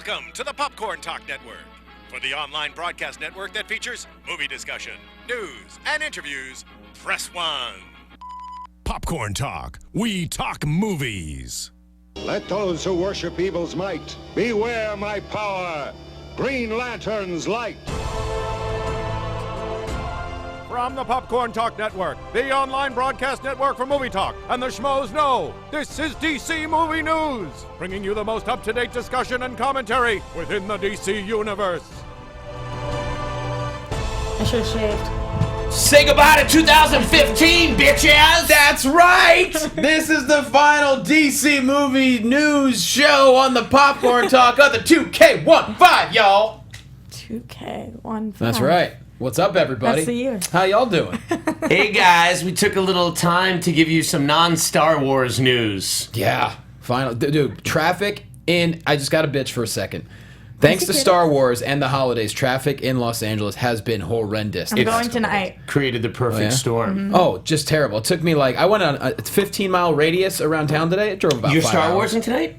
Welcome to the Popcorn Talk Network, for the online broadcast network that features movie discussion, news, and interviews. Press 1. Popcorn Talk. We talk movies. Let those who worship evil's might beware my power. Green Lantern's light. From the Popcorn Talk Network, the online broadcast network for movie talk, and the schmoes know, this is DC Movie News, bringing you the most up-to-date discussion and commentary within the DC universe. I should have shaved. Say goodbye to 2015, bitches! That's right! This is the final DC Movie News show on the Popcorn Talk of the 2K15, y'all! 2K15. That's right. What's up, everybody? That's the year. How y'all doing? Hey guys, we took a little time to give you some non-Star Wars news. Yeah, final. Dude, traffic in... I just got to bitch for a second. Thanks to Star Wars and the holidays, traffic in Los Angeles has been horrendous. I'm going tonight. Created the perfect storm. Mm-hmm. Oh, just terrible. It took me I went on a 15-mile radius around town today. It drove about You're 5 Star hours. Wars tonight?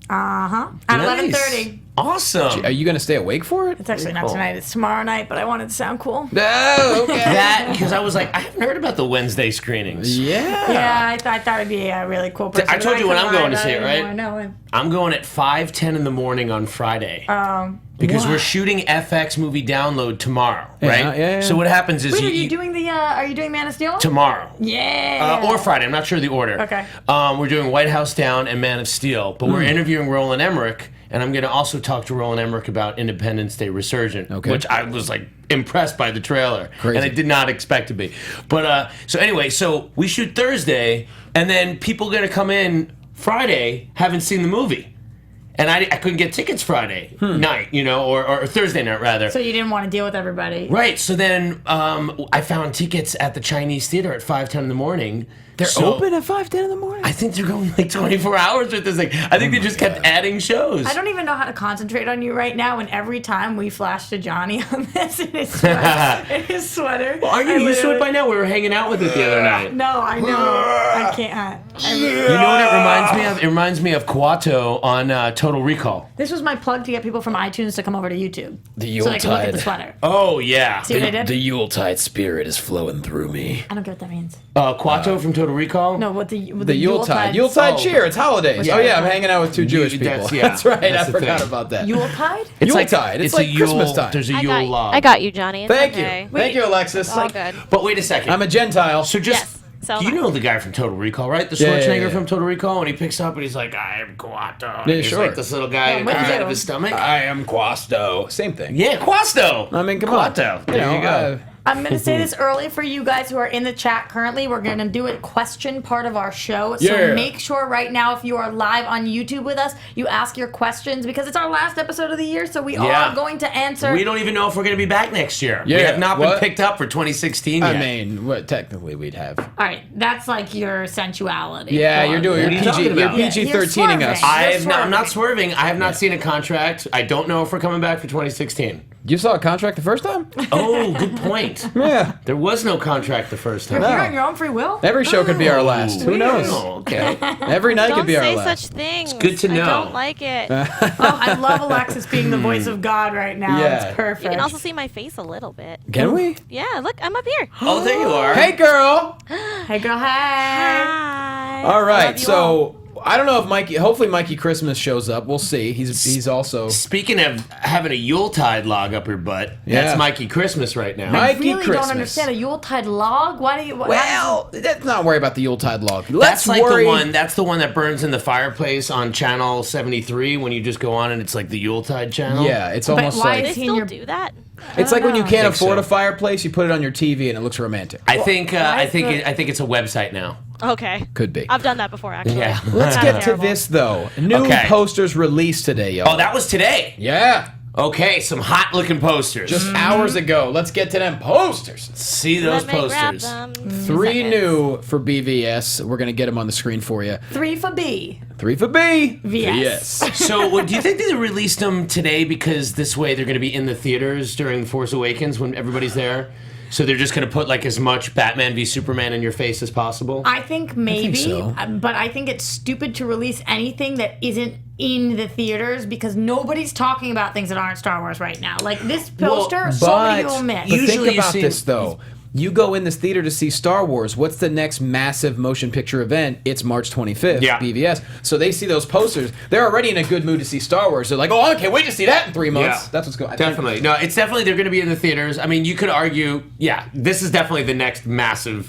Uh-huh. At Nice. 11:30. Awesome. Are you going to stay awake for it? It's actually not tonight. It's tomorrow night, but I wanted to sound cool. Oh, okay. That, because I was like, I haven't heard about the Wednesday screenings. Yeah. Yeah, I thought it'd be a really cool person. I told you when I'm going to see it, right? I know. I'm going at 5:10 in the morning on Friday. Because we're shooting FX movie download tomorrow, right? Yeah. So what happens is Wait, are you doing Man of Steel? tomorrow. Yeah. Or Friday. I'm not sure the order. Okay. We're doing White House Down and Man of Steel, but we're interviewing Roland Emmerich, and I'm going to also talk to Roland Emmerich about Independence Day Resurgent, which I was impressed by the trailer, Crazy. and I did not expect to be. But so anyway, so we shoot Thursday, and then people are going to come in Friday, haven't seen the movie. And I couldn't get tickets Friday night, or Thursday night, rather. So you didn't want to deal with everybody. Right. So then I found tickets at the Chinese Theater at 5:10 in the morning. They're open at 5:10 in the morning? I think they're going 24 hours with this thing. I think they just kept adding shows. I don't even know how to concentrate on you right now, and every time we flash to Johnny on this in his sweater. Well, aren't you used to it by now? We were hanging out with it the other night. No, I know. I can't. You know what it reminds me of? It reminds me of Kuato on Total Recall. This was my plug to get people from iTunes to come over to YouTube. The so they can look at Yuletide. the sweater. Oh, yeah. See what I did? The Yuletide spirit is flowing through me. I don't get what that means. Kuato from Total Recall? No, what the Yuletide. Yuletide cheer. It's holidays. Yeah. Oh, yeah, I'm hanging out with two Jewish people. That's- yeah, That's right. that's I the forgot thing. about that. Yuletide? It's Yuletide. It's like a Christmas Yule, time. There's a I Yule log. got you, Johnny. It's Thank okay. you. Thank you, Alexis. All good. But wait a second. I'm a Gentile. So just... Yes. So you am I. know the guy from Total Recall, right? The Yeah, Schwarzenegger yeah. from Total Recall, and he picks up and he's like, I am Kuato. Yeah, He's sure. like this little guy Yeah, with out you. of his stomach. I am Quasto. Same thing. Yeah, Quasto. I mean, come on. Kuato. There you go. I'm going to say this early for you guys who are in the chat currently. We're going to do a question part of our show. So Yeah. make sure right now, if you are live on YouTube with us, you ask your questions because it's our last episode of the year. So we Yeah. are going to answer. We don't even know if we're going to be back next year. We Yeah, have not been what? picked up for 2016 yet. I mean, what technically we'd have. All right. That's like your sensuality. Yeah, plug. you're doing What are you talking you're about? PG-13ing us. You're I'm not swerving. swerving. I have not seen a contract. I don't know if we're coming back for 2016. You saw a contract the first time? Oh, good point. Yeah. There was no contract the first time. You're here on your own free will? Every show could be our last. Who knows? Oh, okay. Every night Don't could be our say last. such things. It's good to know. I don't like it. Oh, I love Alexis being the voice of God right now. Yeah. It's perfect. You can also see my face a little bit. Can we? Yeah, look, I'm up here. Oh, there you are. Hey, girl. Hey, girl, hey. Hi. All I right. love you all. So I don't know if Mikey. Hopefully, Mikey Christmas shows up. We'll see. He's also Speaking of having a Yuletide log up your butt, Yeah. that's Mikey Christmas right now. Mikey I really Christmas. don't understand a Yuletide log. Why do you? Well, let's not worry about the Yuletide log. That's Let's like worry. the one. That's the one that burns in the fireplace on channel 73 when you just go on and it's like the Yuletide channel. Yeah, it's But almost why like They is he in still your? do that? it's like when you can't think afford so. a fireplace, you put it on your TV and it looks romantic. I think. why I is think. the- I think it's a website now. Okay. Could be. I've done that before, actually. Yeah. Let's Not get to terrible. this though. New Okay. posters released today, y'all. Oh, that was today. Yeah, Okay, some hot looking posters. just hours ago. Let's get to them posters. see those Let me grab posters. them. 3 new for BVS. We're gonna get them on the screen for you. 3 for B. 3 for B. VS. So, do you think they released them today because this way they're going to be in the theaters during Force Awakens when everybody's there? So they're just going to put like as much Batman v Superman in your face as possible? I think maybe, so. but I think it's stupid to release anything that isn't in the theaters because nobody's talking about things that aren't Star Wars right now. Like this poster, But, so many people miss. but Usually think you about see- this though. You go in this theater to see Star Wars. What's the next massive motion picture event? It's March 25th, Yeah. BVS. So they see those posters. They're already in a good mood to see Star Wars. They're like, oh, I can't wait to see that in 3 months. Yeah. That's what's going on. Definitely. No, it's definitely, they're going to be in the theaters. I mean, you could argue, this is definitely the next massive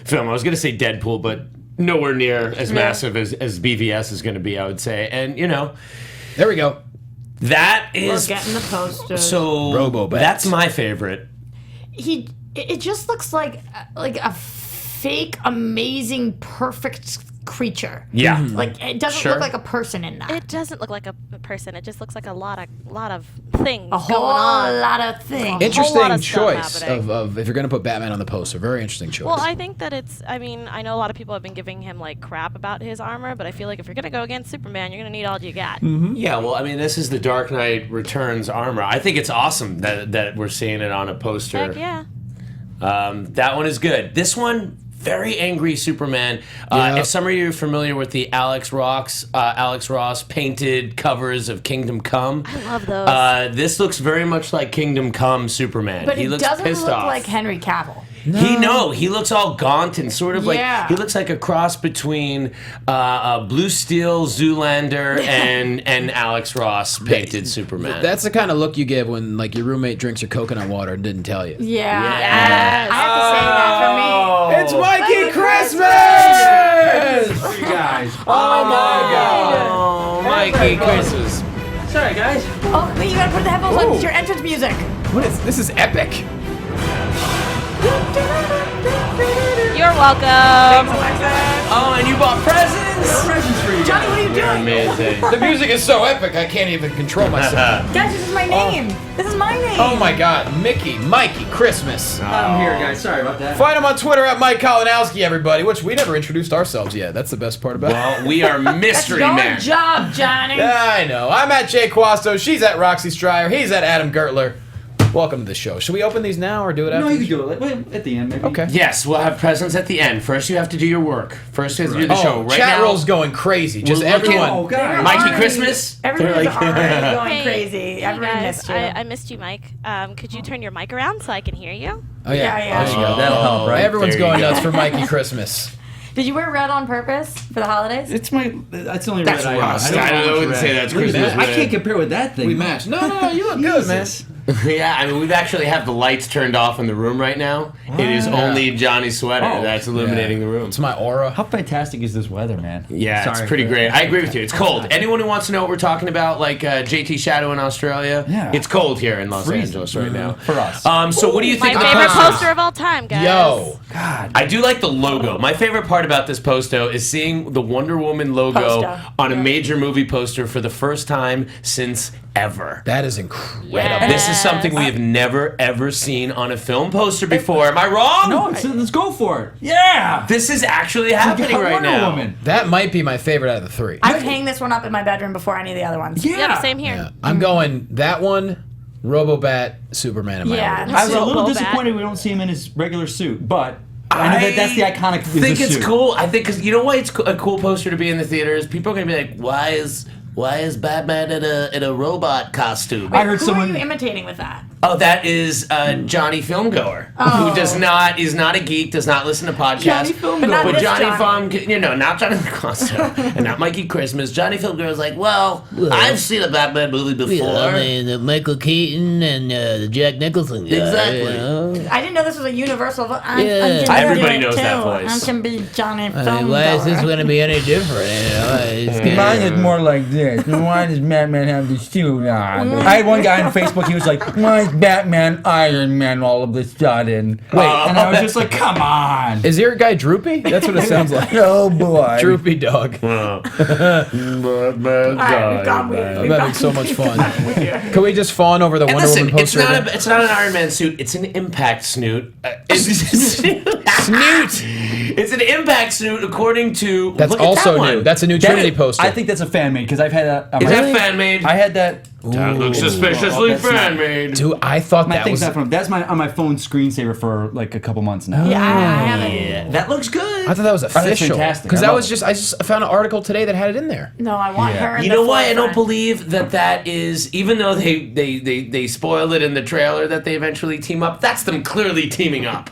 film. I was going to say Deadpool, but nowhere near as massive as BVS is going to be, I would say. And, There we go. that We're is. getting the poster. So, Robo-Bat. that's my favorite. It just looks like a fake, amazing, perfect creature. Yeah. Like it doesn't Sure. look like a person in that. It doesn't look like a person. It just looks like a lot of things A whole going on. lot of things. lot Interesting of stuff choice happening. of if you're going to put Batman on the poster. Very interesting choice. Well, I think that I know a lot of people have been giving him like crap about his armor, but I feel like if you're gonna go against Superman, you're gonna need all you got. Yeah, well, I mean, this is the Dark Knight Returns armor. I think it's awesome that we're seeing it on a poster. Heck yeah. That one is good. This one, very angry Superman. Yeah. If some of you are familiar with the Alex Ross painted covers of Kingdom Come, I love those. this looks very much like Kingdom Come Superman. But he it looks doesn't pissed look off. like Henry Cavill. He looks all gaunt and sort of like Yeah. he looks like a cross between Blue Steel, Zoolander, and Alex Ross painted Superman. That's the kind of look you give when like your roommate drinks your coconut water and didn't tell you. Yeah. Yes. I have to say that It's Mikey Christmas! You guys. Oh my God! Oh, Mikey Christmas. Sorry, guys. for me. Oh, wait, you gotta put the headphones on. It's your entrance music. What is this? Is epic. You're welcome. Oh, and you bought presents? Presents for you. Johnny, what are you You're doing? amazing. The music is so epic I can't even control myself. Guys, this is my name. This is my name. Oh my God, Mikey Christmas. I'm here, guys. Sorry about that. Find him on Twitter at Mike Kolanowski, everybody. Which we never introduced ourselves yet. That's the best part about it. Well, we are That's Mystery your Man. job, Johnny. Yeah, I know. I'm at Jay Quasto. She's at Roxy Stryer. He's at Adam Gertler. Welcome to the show. Should we open these now or do it after? No, you can do it at the end, maybe. Okay. Yes, we'll have presents at the end. First, you have to do your work. First, you have to do the show. Right chat now, roll's going crazy. Just we're looking- everyone. Oh, guys. Mikey Christmas. Everybody's They're like- already going Hey, crazy. hey Everybody guys, missed you. I missed you, Mike. Could you turn your mic around so I can hear you? Oh yeah. Yeah. There you go. That'll help, right? Everyone's There you going go. nuts for Mikey Christmas. Did you wear red on purpose for the holidays? That's the only That's red rust. I I don't wouldn't red. say that's Look at Christmas that. I red. can't compare with that thing. We matched. No, you look good, man. Jesus. Yeah, I mean, we've actually have the lights turned off in the room right now. It is only Johnny's sweater Oh. that's illuminating Yeah. the room. It's my aura. How fantastic is this weather, man? Yeah, Sorry it's pretty for- great. I agree with you. It's cold. Anyone who wants to know what we're talking about, like JT Shadow in Australia, Yeah. it's cold here in Los Freezing. Angeles right now. For us. So what do you My think of the favorite posters? poster of all time, guys. Yo. God. I do like the logo. My favorite part about this poster is seeing the Wonder Woman logo Poster. on a major movie poster for the first time since ever. That is incredible. Yes. This is something we have never ever seen on a film poster before. Am I wrong? No, let's go for it. Yeah. This is actually happening right Wonder now. Woman. That might be my favorite out of the three. I would hang this one up in my bedroom before any of the other ones. Yeah. Yep, same here. Yeah. I'm going that one, Robo-Bat, Superman in my Yeah. order. I was a little Robo-Bat. disappointed we don't see him in his regular suit, but I know that's the iconic. I think it's suit. cool. I think because you know why it's a cool poster to be in the theaters. People are gonna be like, why is Batman in a robot costume? I heard Who someone. are you imitating with that? Oh, that is Johnny Filmgoer, who is not a geek, does not listen to podcasts. Johnny Filmgoer. But not But this Johnny Johnny. not Johnny Costa, and not Mikey Christmas. Johnny Filmgoer is like, well, I've seen a Batman movie before. I mean, Michael Keaton and the Jack Nicholson guy. Exactly. You know? I didn't know this was a universal. Yeah. Everybody knows that voice. I can be Johnny I mean, why is this Filmgoer. going to be any different? You know? It's kinda- Mine is more like this. Why does Batman have the suit on? I had one guy on Facebook. He was like, "Why is Batman Iron Man all of a sudden?" Wait. and I was just like, "Come on!" Is your guy Droopy? That's what it sounds like. Oh boy. Droopy dog. All right, we've gone with I'm having so much fun. Can we just fawn over the And Wonder listen, Woman it's poster? not an Iron Man suit. It's an Impact snoot. Snoot. It's an impact snoot, according to. That's look at also that new. one. That's a new Trinity poster. I think that's a fan made because I've had that. Is that fan made? I had that. That looks suspiciously that's not- fan made. Dude, I thought My that thing's was. not from. That's on my phone screensaver for like a couple months now. Yeah, I haven't. Yeah, that looks good. I thought that was official. fantastic. Because I that love was just. I just found an article today that had it in there. No, I want her. In You the know why I don't forefront. believe that is, even though they spoiled it in the trailer that they eventually team up, that's them clearly teaming up.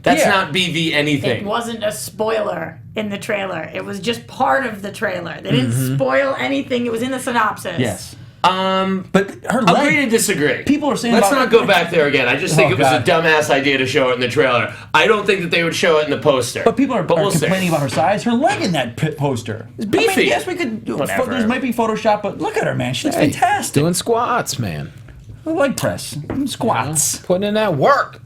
That's Yeah. not BV It anything. wasn't a spoiler in the trailer. It was just part of the trailer. They didn't spoil anything. It was in the synopsis. Yes. But her leg. Agree to disagree. People are saying Let's about- not go back there again. I just think Oh, it was God. a dumbass idea to show it in the trailer. I don't think that they would show it in the poster. But people are we'll see. complaining about her size. Her leg in that poster. It's beefy. yes, we could. Whatever. There might be Photoshop, but look at her, man. She looks Hey, fantastic. Doing squats, man. Leg press, squats. Putting in that work.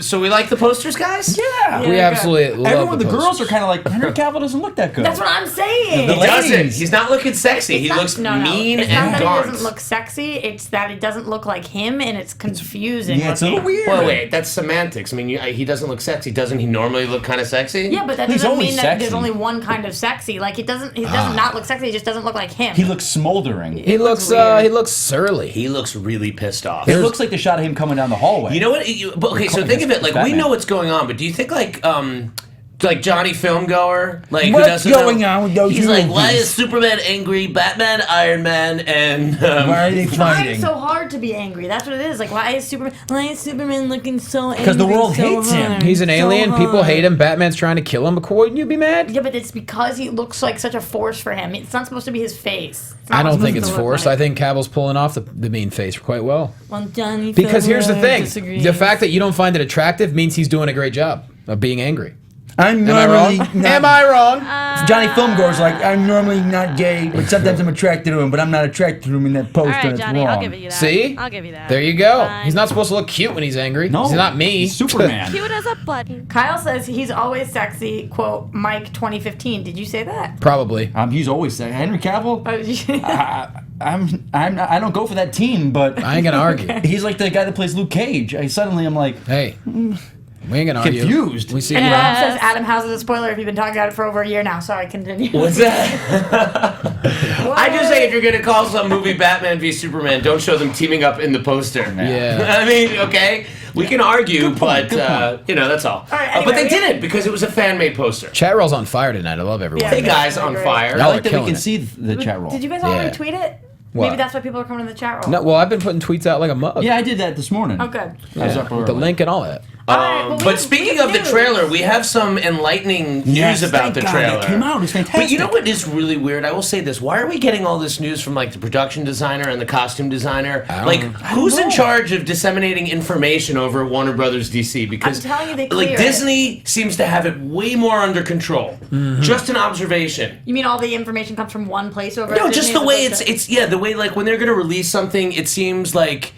So we like the posters, guys? Yeah. We good. absolutely love Everyone, the girls posters. are kind of like Henry Cavill doesn't look that good. That's what I'm saying. The He doesn't. ladies. He's not looking sexy. It's He not- looks no, mean it's and not that gaunt. he doesn't look sexy. It's that it doesn't look like him, and it's confusing. Yeah, it's a little looking. weird. Well, wait, that's semantics. I mean, he doesn't look sexy. Doesn't he normally look kind of sexy? Yeah, but that He's doesn't always mean that sexy. there's only one kind of sexy. Like it doesn't. He does not look sexy. He just doesn't look like him. He looks smoldering. He looks. weird. He looks surly. He looks really pissed off. It looks like the shot of him coming down the hallway. You know what? But okay, so think of it. Like we Batman. know what's going on, but do you think like Johnny Filmgoer, like who What's doesn't going know, on with those He's like, why movies? is Superman angry? Batman, Iron Man, and Why are they Why fighting? is it so hard to be angry? That's what it is. Like, why is Superman looking so angry? Because the world so hates him. hard, He's an so alien. People hard? hate him. Batman's trying to kill him. But wouldn't you be mad? Yeah, but it's because he looks like such a force for him. It's not supposed to be his face. It's not I don't supposed think to it's look forced. like- I think Cavill's pulling off the mean face quite well. Well, Johnny Because here's the Filmer thing: disagrees. the fact that you don't find it attractive means he's doing a great job of being angry. I'm Am I normally wrong? not- Am I wrong? Johnny Filmgoer's like, I'm normally not gay, but sometimes I'm attracted to him, but I'm not attracted to him in that poster. All right, It's Johnny, wrong. I'll give you that. See? I'll give you that. There you go. Fine. He's not supposed to look cute when he's angry. No, He's not me. he's Superman. Cute as a button. Kyle says he's always sexy. Quote Mike 2015. Did you say that? Probably. He's always saying Henry Cavill. Oh, I don't go for that team, but I ain't gonna argue. he's like the guy that plays Luke Cage. Suddenly I'm like, Hey, we ain't gonna argue. Confused. We see. And you. Rob says Adam House is a spoiler if you've been talking about it for over a year now. Sorry, continue. what's that? I just say if you're gonna call some movie Batman v Superman, don't show them teaming up in the poster. Yeah. I mean, okay, we can argue, Good point, good but you know that's all. right, But they anyway, didn't because it was a fan-made poster. Chat roll's on fire tonight. I love everyone. Yeah. Hey guys, on Great. fire. Y'all I are like that we killing can it. see the chat roll. Did you guys all Yeah. retweet it? What? Maybe that's why people are coming to the chat room. No, well, I've been putting tweets out like a mug. Yeah, I did that this morning. Oh, good. I was Yeah, up with the early. link and all that. All right, well, we But have- speaking we have of the news. trailer, we have some enlightening news Yes, about thank the God, trailer. it came out. It was fantastic. But you know what is really weird? I will say this: why are we getting all this news from like the production designer and the costume designer? Like, who's in charge of disseminating information over Warner Brothers DC? Because I'm telling you, they like clear it. Disney seems to have it way more under control. Just an observation. You mean all the information comes from one place over? No, at just Disney the way as opposed to- it's yeah, the way like when they're gonna release something, it seems like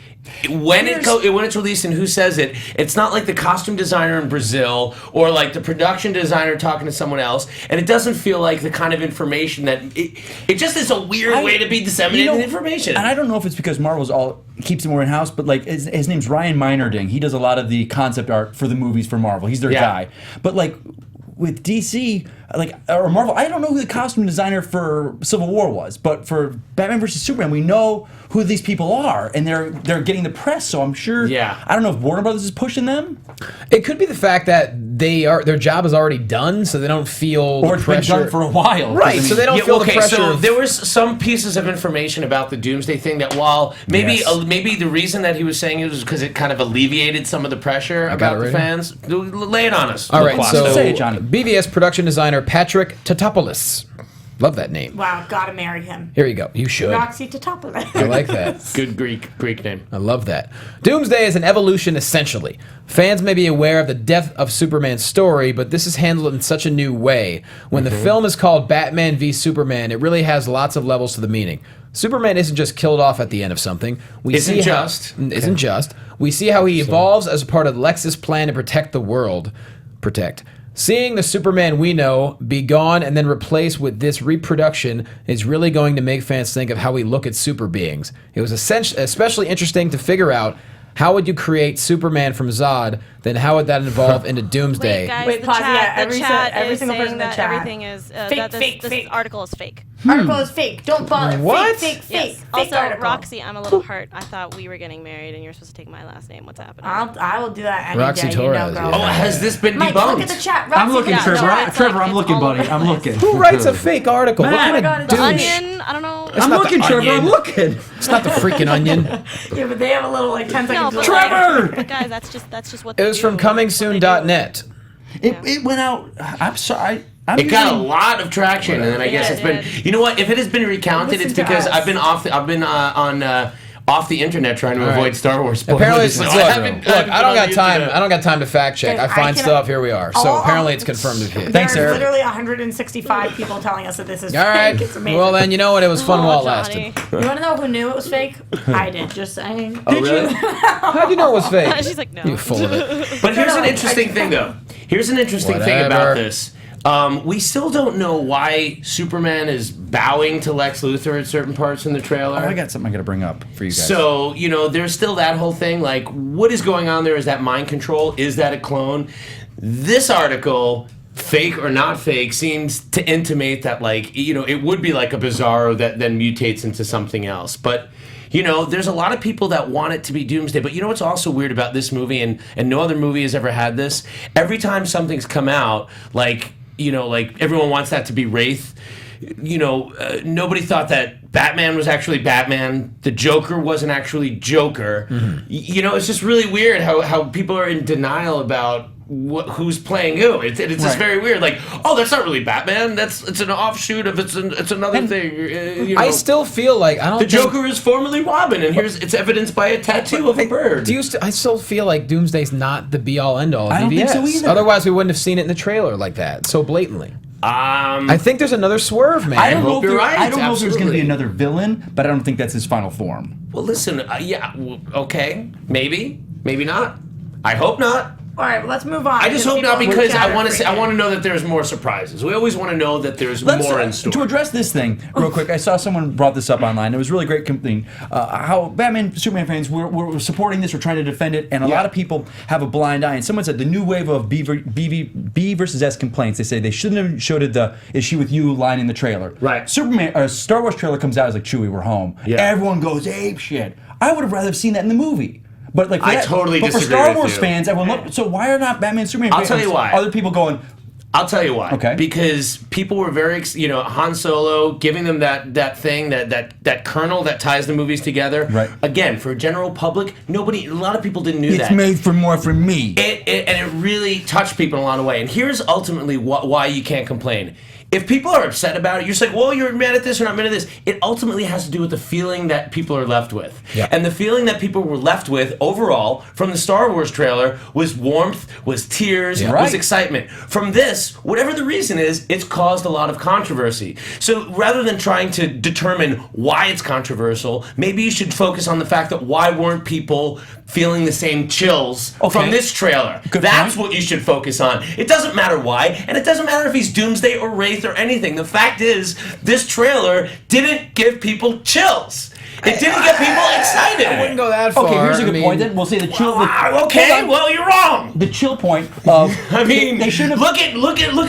when when it's released and who says it, it's not like the costume designer in Brazil or like the production designer talking to someone else, and it doesn't feel like the kind of information that it just is a weird way to be disseminating information. And I don't know if it's because Marvel's all keeps it more in house, but like his name's Ryan Meinerding. He does a lot of the concept art for the movies for Marvel. He's their guy. But like with DC, like or Marvel, I don't know who the costume designer for Civil War was, but for Batman vs Superman, we know who these people are, and they're getting the press. So I'm sure. Yeah. I don't know if Warner Brothers is pushing them, It could be the fact that their job is already done, so they don't feel or the it's been pressure. done for a while. Right, so they don't feel the pressure. So of- there was some pieces of information about the Doomsday thing that while maybe Yes. maybe the reason that he was saying it was because it kind of alleviated some of the pressure about the it ready. fans. Lay it on us. All right, so Say it, Johnny. BVS production designer Patrick Tatopoulos. Love that name. Wow, gotta marry him. Here you go. You should. Roxy Tatopoulos. I like that. Good Greek name. I love that. Doomsday is an evolution, essentially. Fans may be aware of the death of Superman's story, but this is handled in such a new way. When the film is called Batman v Superman, it really has lots of levels to the meaning. Superman isn't just killed off at the end of something. We Isn't see just. Isn't just. We see how he evolves as a part of Lex's plan to protect the world. Seeing the Superman we know be gone and then replaced with this reproduction is really going to make fans think of how we look at super beings. It was especially interesting to figure out how would you create Superman from Zod? Then how would that evolve into Doomsday? Wait, guys, Wait, the pause, chat, yeah, the every chat every is single person saying in the that chat. everything is Fake, that fake, this fake. article is fake. Article is fake. Don't bother. What? Fake, fake, Yes. fake Also, article. Roxy, I'm a little hurt. I thought we were getting married and you're supposed to take my last name. What's happening? I will do that any Roxy day. Torres, you know, girl. yeah. Oh, has this been Mike, debunked? look at the chat. Roxy, I'm looking, Yeah, Trevor. no, it's Trevor, like- I'm it's looking, all buddy. over the I'm place. looking. Who writes a fake article? What Matt. kind Oh of my God, it's The douche? Onion? I don't know. It's I'm not looking, the Trevor. I'm Onion. looking. It's not the freaking Onion. Yeah, but they have a little like 10 No, seconds. but delay. Trevor! But guys, that's just what It they was do. from That's what they do. comingsoon.net. It went out. I'm sorry. I'm It got a using- lot of traction, and then I guess Yeah, it's it been. did. You know what? If it has been recounted, Listen it's to because us. I've been off the internet trying to avoid Star Wars spoilers. Apparently, so look, I haven't I don't been on got the time. internet. I don't got time to fact check. Guys, I find I stuff. Here we are. So Oh, apparently, it's confirmed as hit. Thanks, There's Eric. literally 165 people telling us that this is All right. fake. It's amazing. Well, then you know what? It was fun while it Johnny. lasted. You want to know who knew it was fake? I did. Just saying. Oh, really? How'd you know it was fake? She's like, no. You full of it. But here's an no, interesting thing, though. Here's an interesting thing Whatever. about this. We still don't know why Superman is bowing to Lex Luthor at certain parts in the trailer. Oh, I got something I got to bring up for you guys. So, there's still that whole thing. Like, what is going on there? Is that mind control? Is that a clone? This article, fake or not fake, seems to intimate that, like, it would be like a Bizarro that then mutates into something else. But, there's a lot of people that want it to be Doomsday. But you know what's also weird about this movie, and no other movie has ever had this? Every time something's come out, like everyone wants that to be Wraith. Nobody thought that Batman was actually Batman. The Joker wasn't actually Joker. Mm-hmm. It's just really weird how people are in denial about who's playing who. It's just Right. very weird. Like, oh, that's not really Batman. It's an offshoot of it's another thing. I still feel like I don't. the think- Joker is formerly Robin, and it's evidenced by a tattoo of a bird. I still feel like Doomsday's not the be all end all of I don't BVS. think so either. Otherwise, we wouldn't have seen it in the trailer like that so blatantly. I think there's another swerve, man. I don't know hope if you're there- right. I don't know if there's going to be Absolutely. another villain, but I don't think that's his final form. Well, listen, okay, maybe not. I hope not. All right, well, let's move on. I just hope not people in the because chat I are want to say I freaking- want to know that there's more surprises. We always want to know that there's more in store. To address this thing real quick, I saw someone brought this up online. It was really great thing. How Batman, Superman fans were supporting this, we're trying to defend it, and a lot of people have a blind eye. And someone said the new wave of B versus S complaints. They say they shouldn't have showed it the "Is she with you" line in the trailer. Right. Star Wars trailer comes out, it's like Chewie, we're home. Yeah. Everyone goes ape shit. I would have rather seen that in the movie. But like, for I that- totally But for disagree Star with Wars you. fans, everyone look. So why are not Batman, Superman? I'll fans, tell you why. Other people going. I'll tell you why. Okay. Because people were very, Han Solo giving them that thing, that kernel that ties the movies together. Right. Again, for a general public, a lot of people didn't know It's that. made for more for me. And it really touched people in a lot of ways. And here's ultimately why you can't complain. If people are upset about it, you're just like, well, you're mad at this or not mad at this. It ultimately has to do with the feeling that people are left with. Yeah. And the feeling that people were left with overall from the Star Wars trailer was warmth, was tears, Yeah. was Right. excitement. From this, whatever the reason is, it's caused a lot of controversy. So rather than trying to determine why it's controversial, maybe you should focus on the fact that why weren't people feeling the same chills Okay. from this trailer? Good That's point. what you should focus on. It doesn't matter why, and it doesn't matter if he's Doomsday or Wraith or anything. The fact is, this trailer didn't give people chills. It didn't get people excited. I wouldn't go that far. Okay, here's a I good mean, point. Then we'll say the chill. Okay, Hold on. well, you're wrong. The chill point of I mean, they should have. look at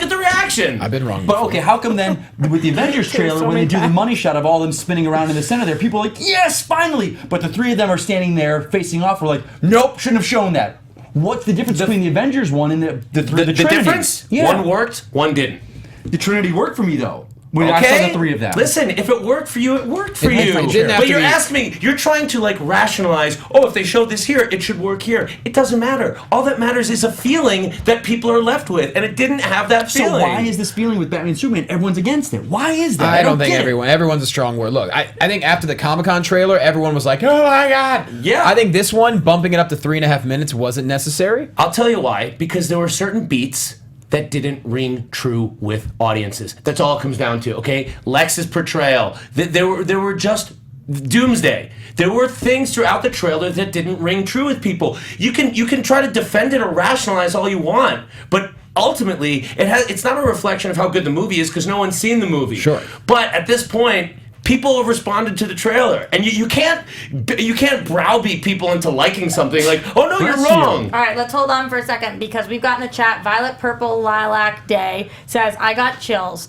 the reaction. I've been wrong. But okay, how come then with the Avengers trailer so when they many do the times. money shot of all them spinning around in the center there, people are like, yes, finally. But the three of them are standing there facing off. We're like, nope, shouldn't have shown that. What's the difference between the Avengers one and the The Trinity? difference? Yeah. One worked, one didn't. The Trinity worked for me though. When I saw the three of them. Listen, if it worked for you, it worked for It you. didn't have But to you're be- asking me, you're trying to like rationalize, oh, if they showed this here, it should work here. It doesn't matter. All that matters is a feeling that people are left with, and it didn't have that So feeling. why is this feeling with Batman and Superman? Everyone's against it. Why is that? I don't think get it. everyone's a strong word. Look, I think after the Comic-Con trailer, everyone was like, oh my God. Yeah. I think this one, bumping it up to 3.5 minutes, wasn't necessary. I'll tell you why. Because there were certain beats that didn't ring true with audiences. That's all it comes down to, okay? Lex's portrayal. There were just Doomsday. There were things throughout the trailer that didn't ring true with people. You can try to defend it or rationalize all you want, but ultimately it's not a reflection of how good the movie is because no one's seen the movie. Sure. But at this point, people have responded to the trailer, and you can't browbeat people into liking something like, oh no, you're wrong. All right, let's hold on for a second because we've gotten a chat. Violet Purple Lilac Day says, "I got chills."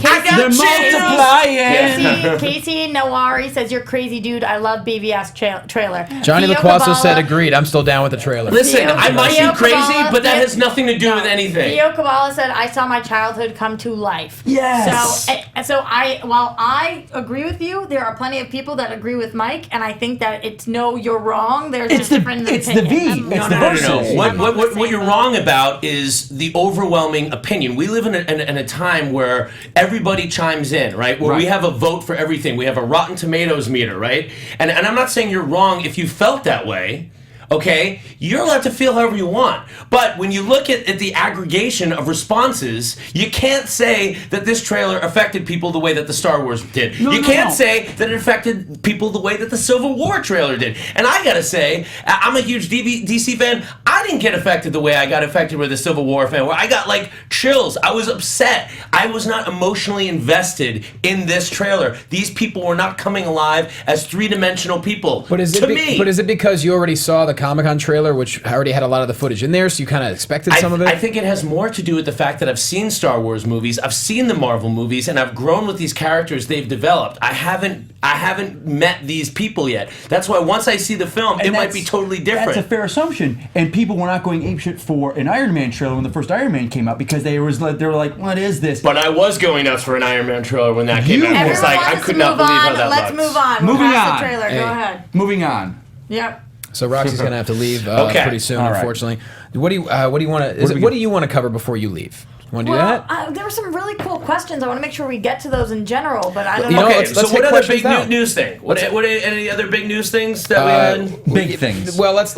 They're multiplying. Casey Nawari says, "You're crazy, dude. I love BVS trailer." Johnny Theo LaQuasso Cabala- said, agreed. I'm still down with the trailer. Listen, I might Theo be crazy, Cabala but that said- has nothing to do with anything. Theo Cabala said, "I saw my childhood come to life." Yes. While I agree with you, there are plenty of people that agree with Mike, and I think that it's no, you're wrong. There's It's just the different V. opinions. It's the versus. What you're wrong about is the overwhelming opinion. We live in a time where everybody chimes in, right? Where we have a vote for everything. We have a Rotten Tomatoes meter, right? And I'm not saying you're wrong if you felt that way. Okay, you're allowed to feel however you want. But when you look at the aggregation of responses, you can't say that this trailer affected people the way that the Star Wars did. You can't say that it affected people the way that the Civil War trailer did. And I gotta say, I'm a huge DC fan. I didn't get affected the way I got affected with the Civil War fan, where I got like chills. I was upset. I was not emotionally invested in this trailer. These people were not coming alive as three-dimensional people. But is it because you already saw the Comic-Con trailer, which already had a lot of the footage in there, so you kind of expected some of it? I think it has more to do with the fact that I've seen Star Wars movies, I've seen the Marvel movies, and I've grown with these characters they've developed. I haven't met these people yet. That's why once I see the film, it might be totally different. That's a fair assumption. And people were not going apeshit for an Iron Man trailer when the first Iron Man came out because they were like, what is this? But I was going nuts for an Iron Man trailer when that came out. It's like, I could not believe how that Let's looks. move on. Moving We're past on. the trailer. Hey. Go ahead. Moving on. Yep. So Roxy's gonna have to leave Okay. pretty soon, All right. unfortunately. What do you want to? What do you want to cover before you leave? Want to do that? There were some really cool questions. I want to make sure we get to those in general, but I don't know. know, Okay, let's so hit what other questions big down. news thing? What any other big news things that we had? Big things. Well, let's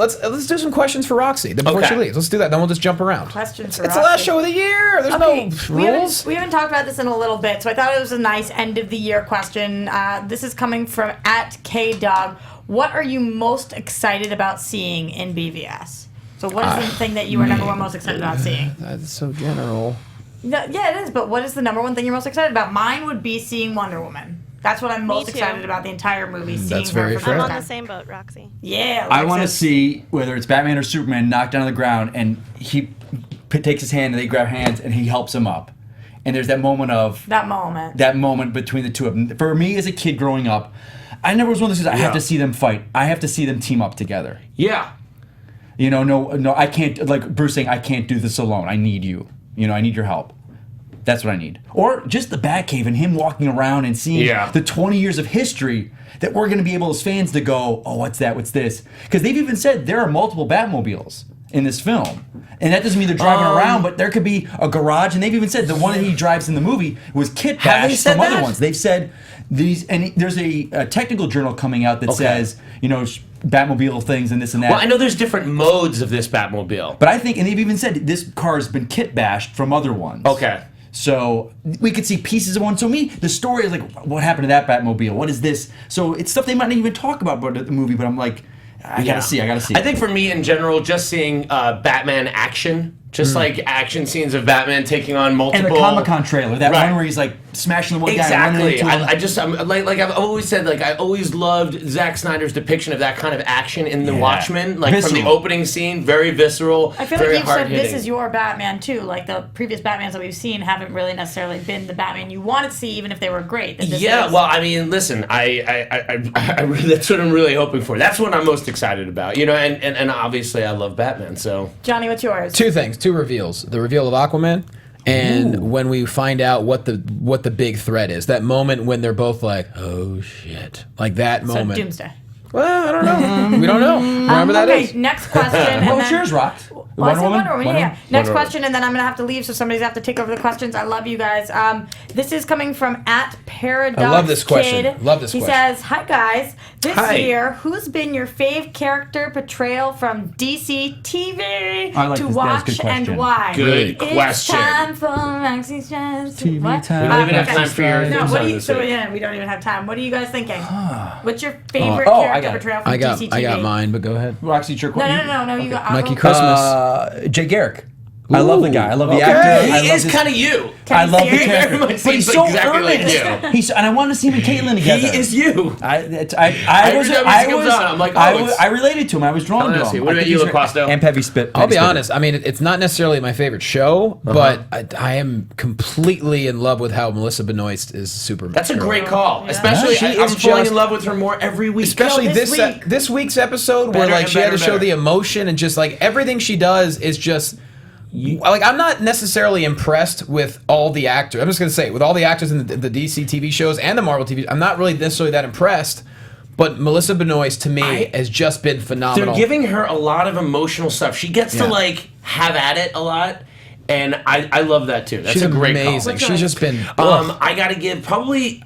do some questions for Roxy before she Okay. leaves. Let's do that. Then we'll just jump around. Questions for It's the last Roxy. show of the year. There's Okay, no we rules. haven't talked about this in a little bit, so I thought it was a nice end of the year question. This is coming from @KDog. What are you most excited about seeing in BVS? So what is the thing that you are number one most excited about seeing? That's so general. Yeah, it is, but what is the number one thing you're most excited about? Mine would be seeing Wonder Woman. That's what I'm most too. excited about the entire movie. Seeing That's her very for the fair. I'm first on time. the same boat, Roxy. Yeah, I want to Alexis. see whether it's Batman or Superman knocked down on the ground and he takes his hand and they grab hands and he helps him up. And there's that moment that moment. between the two of them. For me as a kid growing up, I never was one of those kids, I have to see them fight. I have to see them team up together. Yeah. You know, no, I can't, like Bruce saying, I can't do this alone. I need you. You know, I need your help. That's what I need. Or just the Batcave and him walking around and seeing the 20 years of history that we're going to be able as fans to go, oh, what's that? What's this? Because they've even said there are multiple Batmobiles in this film. And that doesn't mean they're driving around, but there could be a garage. And they've even said the one that he drives in the movie was kit Have they bashed said from other that? ones. They've said these, and there's a technical journal coming out that says, you know, Batmobile things and this and that. Well, I know there's different modes of this Batmobile. But I think, and they've even said this car has been kit bashed from other ones. Okay. So we could see pieces of one. So the story is like, what happened to that Batmobile? What is this? So it's stuff they might not even talk about the movie, but I'm like, I gotta see. I think for me in general, just seeing Batman action, just like action scenes of Batman taking on multiple. And the Comic-Con trailer, that Right. one where he's like smashing the one guy. And running Exactly. into him. I'm like I've always said, like I always loved Zack Snyder's depiction of that kind of action in The Watchmen, like from the Visceral. opening scene, very visceral, I feel very like you've said hard-hitting. this is your Batman too. Like the previous Batmans that we've seen haven't really necessarily been the Batman you wanted to see, even if they were great. That this Yeah, is- well, I mean, listen, I that's what I'm really hoping for. That's what I'm most excited about, you know. And obviously, I love Batman, so. Johnny, what's yours? Two things, two reveals. The reveal of Aquaman, and when we find out what the big threat is. That moment when they're both like, oh shit. Like that So moment. Doomsday. Well, I don't know. We don't know. Remember that okay, is. next question. and What then, was yours, Rock? Well, I said Wonder Woman, yeah. Next Wonder question, and then I'm going to have to leave, so somebody's going to have to take over the questions. I love you guys. This is coming from @Paradox I love this question. Kid. Love this he question. says, hi, guys. This Hi. year, who's been your fave character portrayal from DC TV I like to this. That's a watch good and question. why? Good It's question. time for Maxie's chance. TV What? time. We don't even have Okay. time for your No, theme what song do you, this so week. yeah, we don't even have time. What are you guys thinking? What's your favorite I character got it. portrayal from I got DC TV? mine, but go ahead. Roxy, it's your No, question. no, you got Mikey I'll go- Christmas. Jay Garrick. I love the guy. I love the Okay. actor. I He love is his- kind of you. I love the He character, very much but he's seems so exactly like earnest. you. And I want to see him and Caitlyn together. He is you. I Every time he comes on, I'm like, oh, I related to him. I was drawn to Honestly, him. what I about think you, he's great. LaQuasto? And Pevy Spit. I'll be honest. I mean, it's not necessarily my favorite show, but I am completely in love with how Melissa Benoist is Superman. That's a great call. Especially, She I'm is falling just- in love with her more every week. Especially Yo, this this week's episode where Better like and she had better to and show better. the emotion and just like everything she does is just like I'm not necessarily impressed with all the actors. I'm just gonna say with all the actors in the DC TV shows and the Marvel TV. I'm not really necessarily that impressed. But Melissa Benoist to me has just been phenomenal. They're giving her a lot of emotional stuff. She gets to like have at it a lot, and I love that too. That's She's a great amazing. call. She's just been. I gotta give probably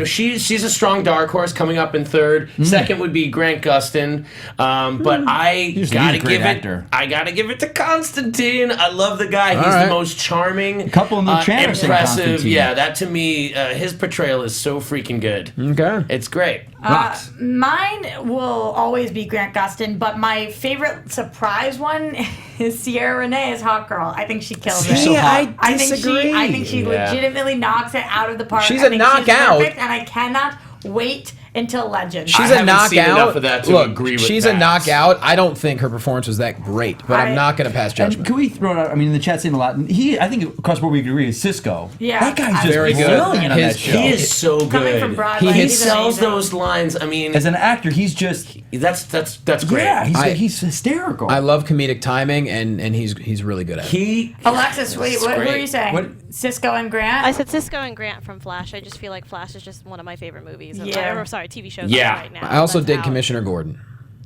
she's a strong dark horse coming up in third. Second would be Grant Gustin, but He's a great actor. I gotta give it to Constantine. I love the guy. He's right. the most charming, couple in the chat are saying impressive. Constantine. Yeah, that to me, his portrayal is so freaking good. Okay. It's great. Rocks. Mine will always be Grant Gustin, but my favorite surprise one is Sierra Renee as Hawk Girl. I think she kills it. She's so hot. I think she Yeah. legitimately knocks it out of the park. She's I a think knockout. perfect, and I cannot wait until Legend. She's I a haven't seen knockout. enough of that to Look, agree with she's that. a knockout. I don't think her performance was that great, but I'm I- not going to pass And judgment. can we throw it out? I mean, in the chat saying a lot. I think across board we can agree is Cisco. Yeah, that guy's just Very good. brilliant on His- that show. He is so Coming good. from Broadway, He he's sells amazing. those lines. I mean, As an actor, he's just that's great. yeah. I- He's hysterical. I love comedic timing, and he's really good at it. He Alexis, wait, It's what were great. you saying? What- Cisco and Grant? I said Cisco and Grant from Flash. I just feel like Flash is just one of my favorite movies. Yeah. Or, sorry, TV shows Yeah. right now. I also That's dig out. Commissioner Gordon.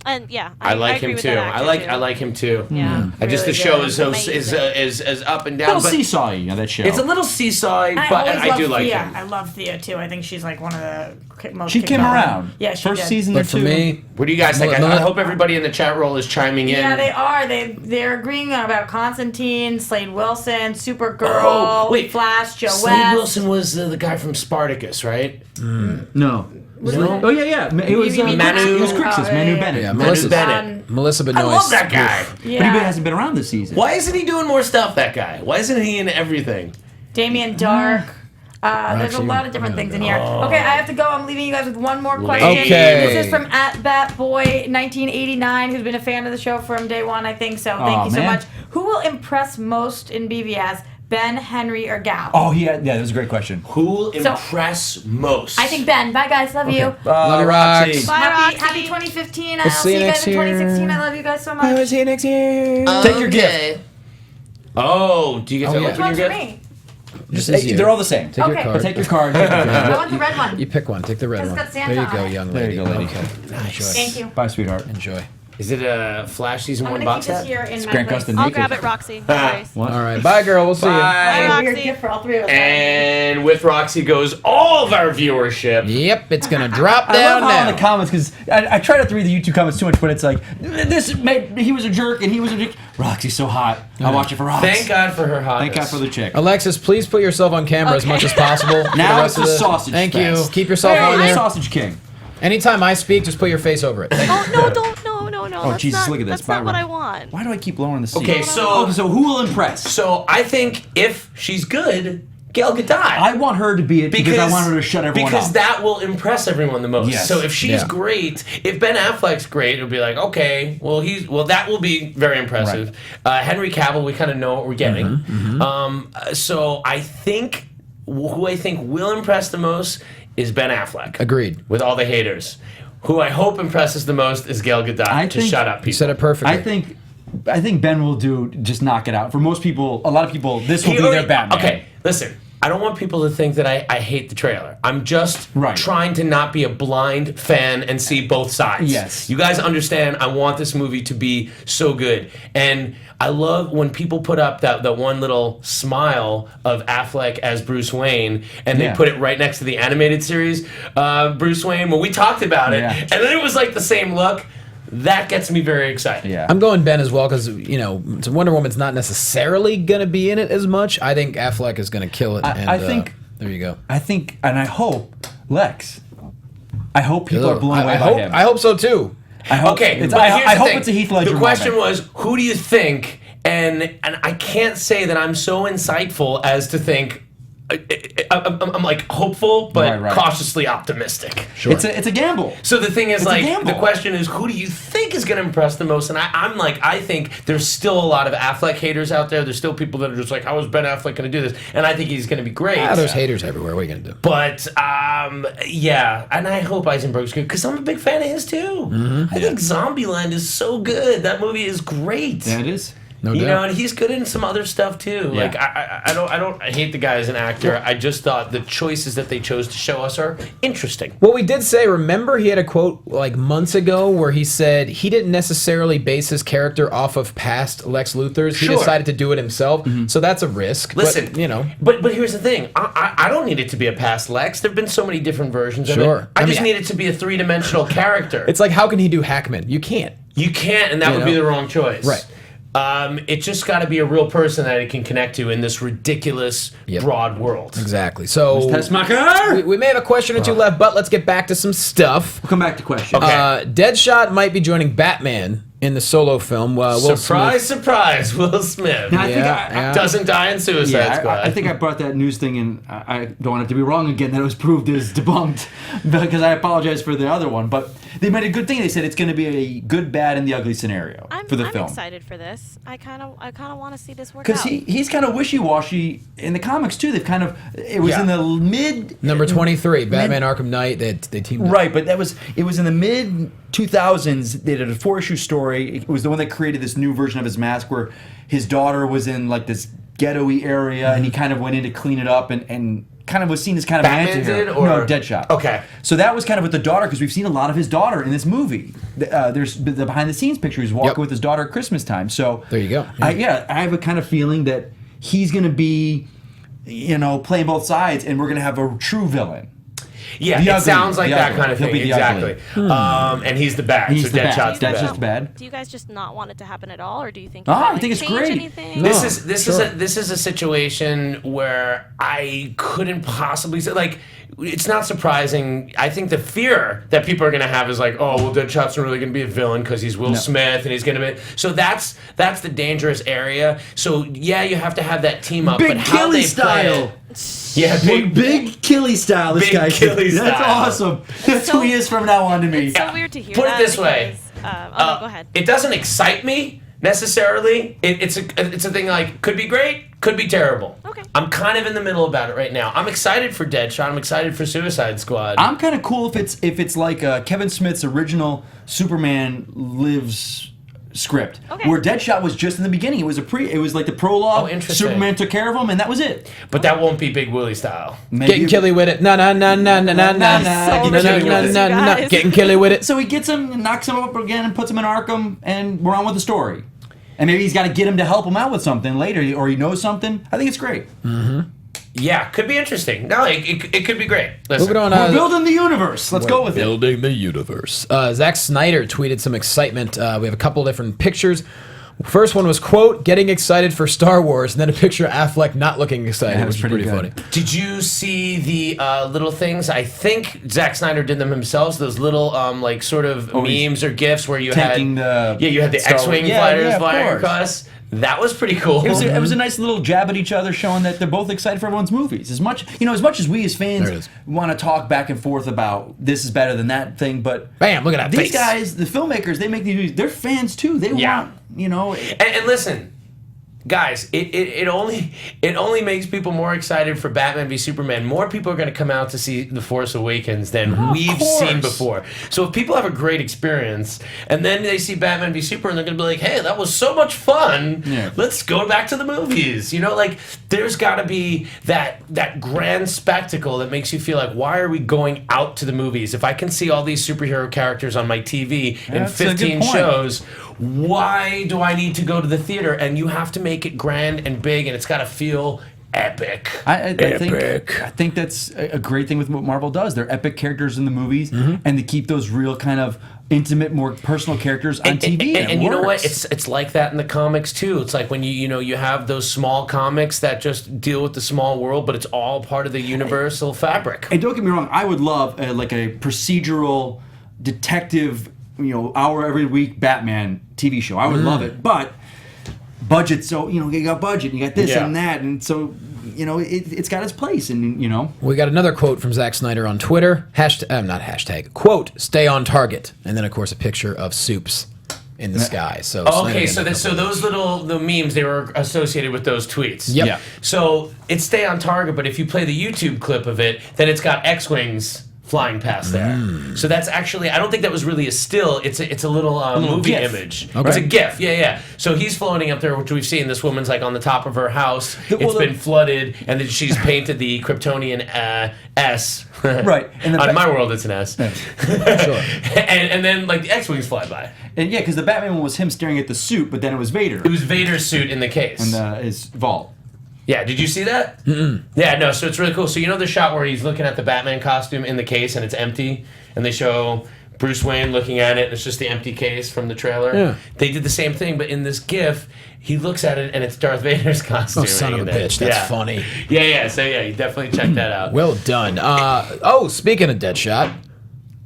And yeah, I like agree him with too. that actor, I like him too. Yeah. I just the Really show good. is so Amazing. is up and a down. little But seesawy on that show. it's a little seesaw, but always I do love like Thea. him. I love Thea too. I think she's like one of the most. She came kick-ass- around. Yeah, she First did. season But or for two. me, What do you guys think? I hope everybody in the chat roll is chiming in. Yeah, they are. They're agreeing about Constantine, Slade Wilson, Supergirl, Oh, wait. Flash, Joe Slade West. Wilson was the guy from Spartacus, right? No. Oh yeah. It was You mean Manu- It was Crixus, Oh, Manu yeah, Bennett. yeah, Manu Melissa Bennett. Melissa Benoist. I love that guy. But he Yeah. hasn't been around this season. Why isn't he doing more stuff? That guy. Why isn't he in everything? Damien Dark. There's a Actually, lot of different I'm things in gonna here. Okay, I have to go. I'm leaving you guys with one more question. Okay. This is from @BatBoy1989, who's been a fan of the show from day one, I think. So thank Aw, you so man. much. Who will impress most in BVS? Ben, Henry, or Gal? Oh, yeah, that was a great question. Who will impress most? I think Ben. Bye, guys. Love you. Love you, Roxy. Rox. Bye, Happy Roxy. 2015. We'll I'll see see you you guys next in year. 2016. I love you guys so much. see you next year. Take your gift. Oh, do you get to yeah. Which open one's your for gift? me? This Hey, is you. they're all the same. Take your Okay. card. Take your card. I want the red one. You pick one. Take the red It's one. got Santa There you on go, it. young There lady. you go, lady. Okay. Enjoy. Thank you. Bye, sweetheart. Enjoy. Is it a Flash season I'm one gonna box keep this set? here in my Grant place. Gustin. I'll Naked. grab it, Roxy. No worries. What? All right. Bye, girl. We'll see you. Bye, Weird Roxy. gift for all three of us. And with Roxy goes all of our viewership. Yep, it's going to drop I down love how in the now. comments, because I try not to read the YouTube comments too much, but it's like, he was a jerk and he was a jerk. Roxy's so hot. I'll watch it for Rox. Thank God for her hotness. Thank God for the chick. Alexis, please put yourself on camera as much as possible. for Now the it's rest of the sausage Thank fest. you. Keep yourself Hey, on there. Sausage King. Anytime I speak, just put your face over it. Thank you. Oh, no, don't. No. Oh, That's Jesus, not, look at this. That's not what Byron. I want. Why do I keep lowering the seat? Okay, so so who will impress? so I think if she's good, Gal Gadot. I want her to be it because I want her to shut everyone because up. that will impress everyone the most. Yes. So if she's Yeah. great, if Ben Affleck's great, it'll be like, okay, well that will be very impressive. Henry Cavill, we kind of know what we're getting. So I think who I think will impress the most is Ben Affleck. Agreed. With all the haters. Who I hope impresses the most is Gal Gadot I to think- shut up people. You said it perfectly. I think Ben will just knock it out. For most people, a lot of people, this will be their Batman. Okay, listen. I don't want people to think that I hate the trailer. I'm just Right. trying to not be a blind fan and see both sides. Yes. You guys understand I want this movie to be so good. And I love when people put up that one little smile of Affleck as Bruce Wayne and they Yeah. put it right next to the animated series Bruce Wayne when we talked about it. Yeah. And then it was like the same look. That gets me very excited. Yeah. I'm going Ben as well because, Wonder Woman's not necessarily going to be in it as much. I think Affleck is going to kill it. I think- There you go. I think, and I hope, Lex. I hope people are blown away I by hope, him. I hope so too. I hope Okay, it's, but here's I the hope thing. it's a Heath Ledger The question moment. was, who do you think and I can't say that I'm so insightful as to think. I'm like hopeful, but Right. cautiously optimistic. Sure. It's a gamble. So the thing is, It's a like, gamble. the question is, who do you think is going to impress the most? And I think there's still a lot of Affleck haters out there. There's still people that are just like, how is Ben Affleck going to do this? And I think he's going to be great. There's haters everywhere. What are you going to do? But, yeah, and I hope Eisenberg's good, because I'm a big fan of his, too. I think Zombieland is so good. That movie is great. Yeah, it is. No You doubt. know, and he's good in some other stuff too. Yeah. Like I hate the guy as an actor. I just thought the choices that they chose to show us are interesting. Well, we did say, remember he had a quote like months ago where he said he didn't necessarily base his character off of past Lex Luthors. He Sure. decided to do it himself. So that's a risk. Listen, but, you know. But here's the thing. I don't need it to be a past Lex. There've been so many different versions of Sure. it. I I just mean, need it to be a three-dimensional character. It's like, how can he do Hackman? You can't. You can't, and that You would be know? the wrong choice. Right. It just got to be a real person that it can connect to in this ridiculous, broad world. Exactly. So Tessmacher! we may have a question or two left, but let's get back to some stuff. We'll come back to questions. Okay. Deadshot might be joining Batman in the solo film. Will Surprise, Smith, surprise, Will Smith. Now, I think Yeah. Doesn't die in Suicide Yeah, Squad. I think I brought that news thing in. I don't want it to be wrong again that it was proved as debunked because I apologize for the other one. But they made a good thing. They said it's going to be a good, bad, and the ugly scenario for the film. I'm excited for this. I kind of want to see this work Because out. he's kind of wishy-washy in the comics too. They've kind of in the mid number 23, Batman Arkham Knight. They teamed up. Right, but it was in the mid 2000s. They did a 4-issue story. It was the one that created this new version of his mask where his daughter was in like this ghetto-y area, and he kind of went in to clean it up and kind of was seen as kind of an Batman anti-hero. did, or no, Deadshot. Okay. So that was kind of with the daughter, because we've seen a lot of his daughter in this movie. There's the behind-the-scenes picture. He's walking with his daughter at Christmas time. So There you go. I have a kind of feeling that he's going to be, playing both sides, and we're going to have a true villain. Yeah, The it ugly, sounds like the that ugly. kind of He'll thing. be the Exactly. And he's the bad. He's so the bad. Deadshot's the That's bad. just bad. Do you guys just not want it to happen at all, or do you think? I think it's change great. Anything? No. This is a situation where I couldn't possibly say, like, it's not surprising. I think the fear that people are going to have is like, oh, well, Deadshot's not really going to be a villain because he's Will Smith and he's going to be. So that's the dangerous area. So yeah, you have to have that team up. Big but how Killy they play style. it- Yeah, Big Killy style. This Big guy. Killy That's style. awesome. That's who he is from now on to me. It's so weird to hear Put it that. this way. Because, no, go ahead. It doesn't excite me necessarily. It's a thing like could be great, could be terrible. Okay. I'm kind of in the middle about it right now. I'm excited for Deadshot. I'm excited for Suicide Squad. I'm kind of cool if it's like Kevin Smith's original Superman Lives script, Okay. where Deadshot was just in the beginning. It was like the prologue. Oh, interesting. Superman took care of him, and that was it. But that won't be Big Willie style. Getting killy with it. No. So ridiculous, you guys. Getting killy with it. So he gets him, and knocks him up again, and puts him in Arkham, and we're on with the story. And maybe he's got to get him to help him out with something later, or he knows something. I think it's great. Yeah, could be interesting. No, it could be great. Listen, Moving on. We're building the universe. Let's go with it. Building the universe. Zack Snyder tweeted some excitement. We have a couple different pictures. First one was, quote, getting excited for Star Wars, and then a picture of Affleck not looking excited, Yeah, it was which is pretty pretty good. funny. Did you see the little things? I think Zack Snyder did them himself. Those little like sort of memes or gifs where you taking had the you had the Star Wars- X-wing Yeah, fighters yeah, of flying course. across. That was pretty cool. It was a nice little jab at each other, showing that they're both excited for everyone's movies. As much as we as There it fans is. want to talk back and forth about this is better than that thing, but Bam, look at that these face. guys, the filmmakers, they make these movies. They're fans too. They Yeah. want, And listen, guys, it only makes people more excited for Batman v Superman. More people are going to come out to see The Force Awakens than we've course. seen before. So if people have a great experience and then they see Batman v Superman, they're going to be like, "Hey, that was so much fun. Yeah. Let's go back to the movies." Like there's got to be that grand spectacle that makes you feel like, why are we going out to the movies? If I can see all these superhero characters on my TV in That's a good 15 point. shows, why do I need to go to the theater? And you have to make it grand and big, and it's got to feel epic. I think that's a great thing with what Marvel does. They're epic characters in the movies, and they keep those real kind of intimate, more personal characters on TV. And you know what? works. It's like that in the comics too. It's like when you have those small comics that just deal with the small world, but it's all part of the universal fabric. And don't get me wrong, I would love like a procedural detective, hour every week Batman TV show. I would love it, but budget. So you got budget, you got this Yeah. and that, and so it's got its place, and We got another quote from Zack Snyder on Twitter. Not hashtag. Quote, stay on target. And then, of course, a picture of Soups in the sky. So Okay, Snyder so those the memes, they were associated with those tweets. Yep. Yeah. So it's stay on target, but if you play the YouTube clip of it, then it's got X-wings flying past there. So that's actually, I don't think that was really a still. It's a little movie GIF. image. Okay. It's a GIF. Yeah. So he's floating up there, which we've seen. This woman's like on the top of her house. Well, It's been flooded, and then she's painted the Kryptonian S. Right. And On my world, it's an S. Sure. and then like the X-wings fly by. And yeah, because the Batman one was him staring at the suit, but then it was Vader It was Vader's suit in the case. and his vault. Yeah, did you see that? Mm-mm. Yeah, no, so it's really cool. So you know the shot where he's looking at the Batman costume in the case and it's empty, and they show Bruce Wayne looking at it and it's just the empty case from the trailer? Yeah. They did the same thing, but in this GIF, he looks at it and it's Darth Vader's costume. Oh, son of a hanging there. bitch. That's Yeah. funny. Yeah, so yeah, you definitely check that out. Well done. Speaking of Deadshot,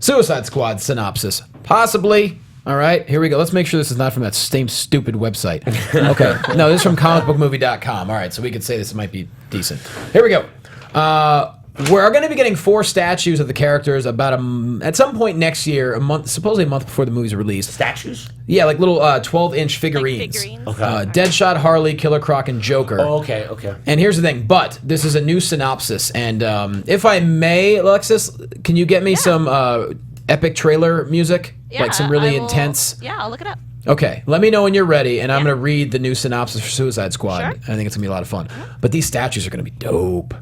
Suicide Squad synopsis. Possibly. All right, here we go. Let's make sure this is not from that same stupid website. Okay. No, this is from comicbookmovie.com. All right, so we could say this might be decent. Here we go. We're going to be getting 4 statues of the characters about at some point next year, supposedly a month before the movie's released. Statues? Yeah, like little 12-inch figurines. figurines. Deadshot, Harley, Killer Croc, and Joker. Oh, okay. And here's the thing, but this is a new synopsis, and if I may, Alexis, can you get me some epic trailer music? Yeah, like some really I will- intense... Yeah, I'll look it up. Okay, let me know when you're ready, and I'm going to read the new synopsis for Suicide Squad. Sure. I think it's going to be a lot of fun. But these statues are going to be dope.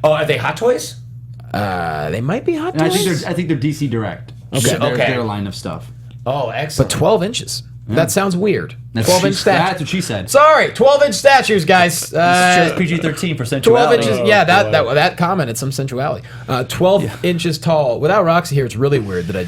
Oh, are they Hot Toys? They might be hot And toys. I think they're DC Direct. Okay. Their line of stuff. Oh, excellent. But 12 inches. That sounds weird. 12-inch statues. That's what she said. Sorry, 12-inch statues, guys. Show's PG-13 for 12 sensuality. inches. Yeah, that commented some sensuality. 12 inches tall. Without Roxy here, it's really weird that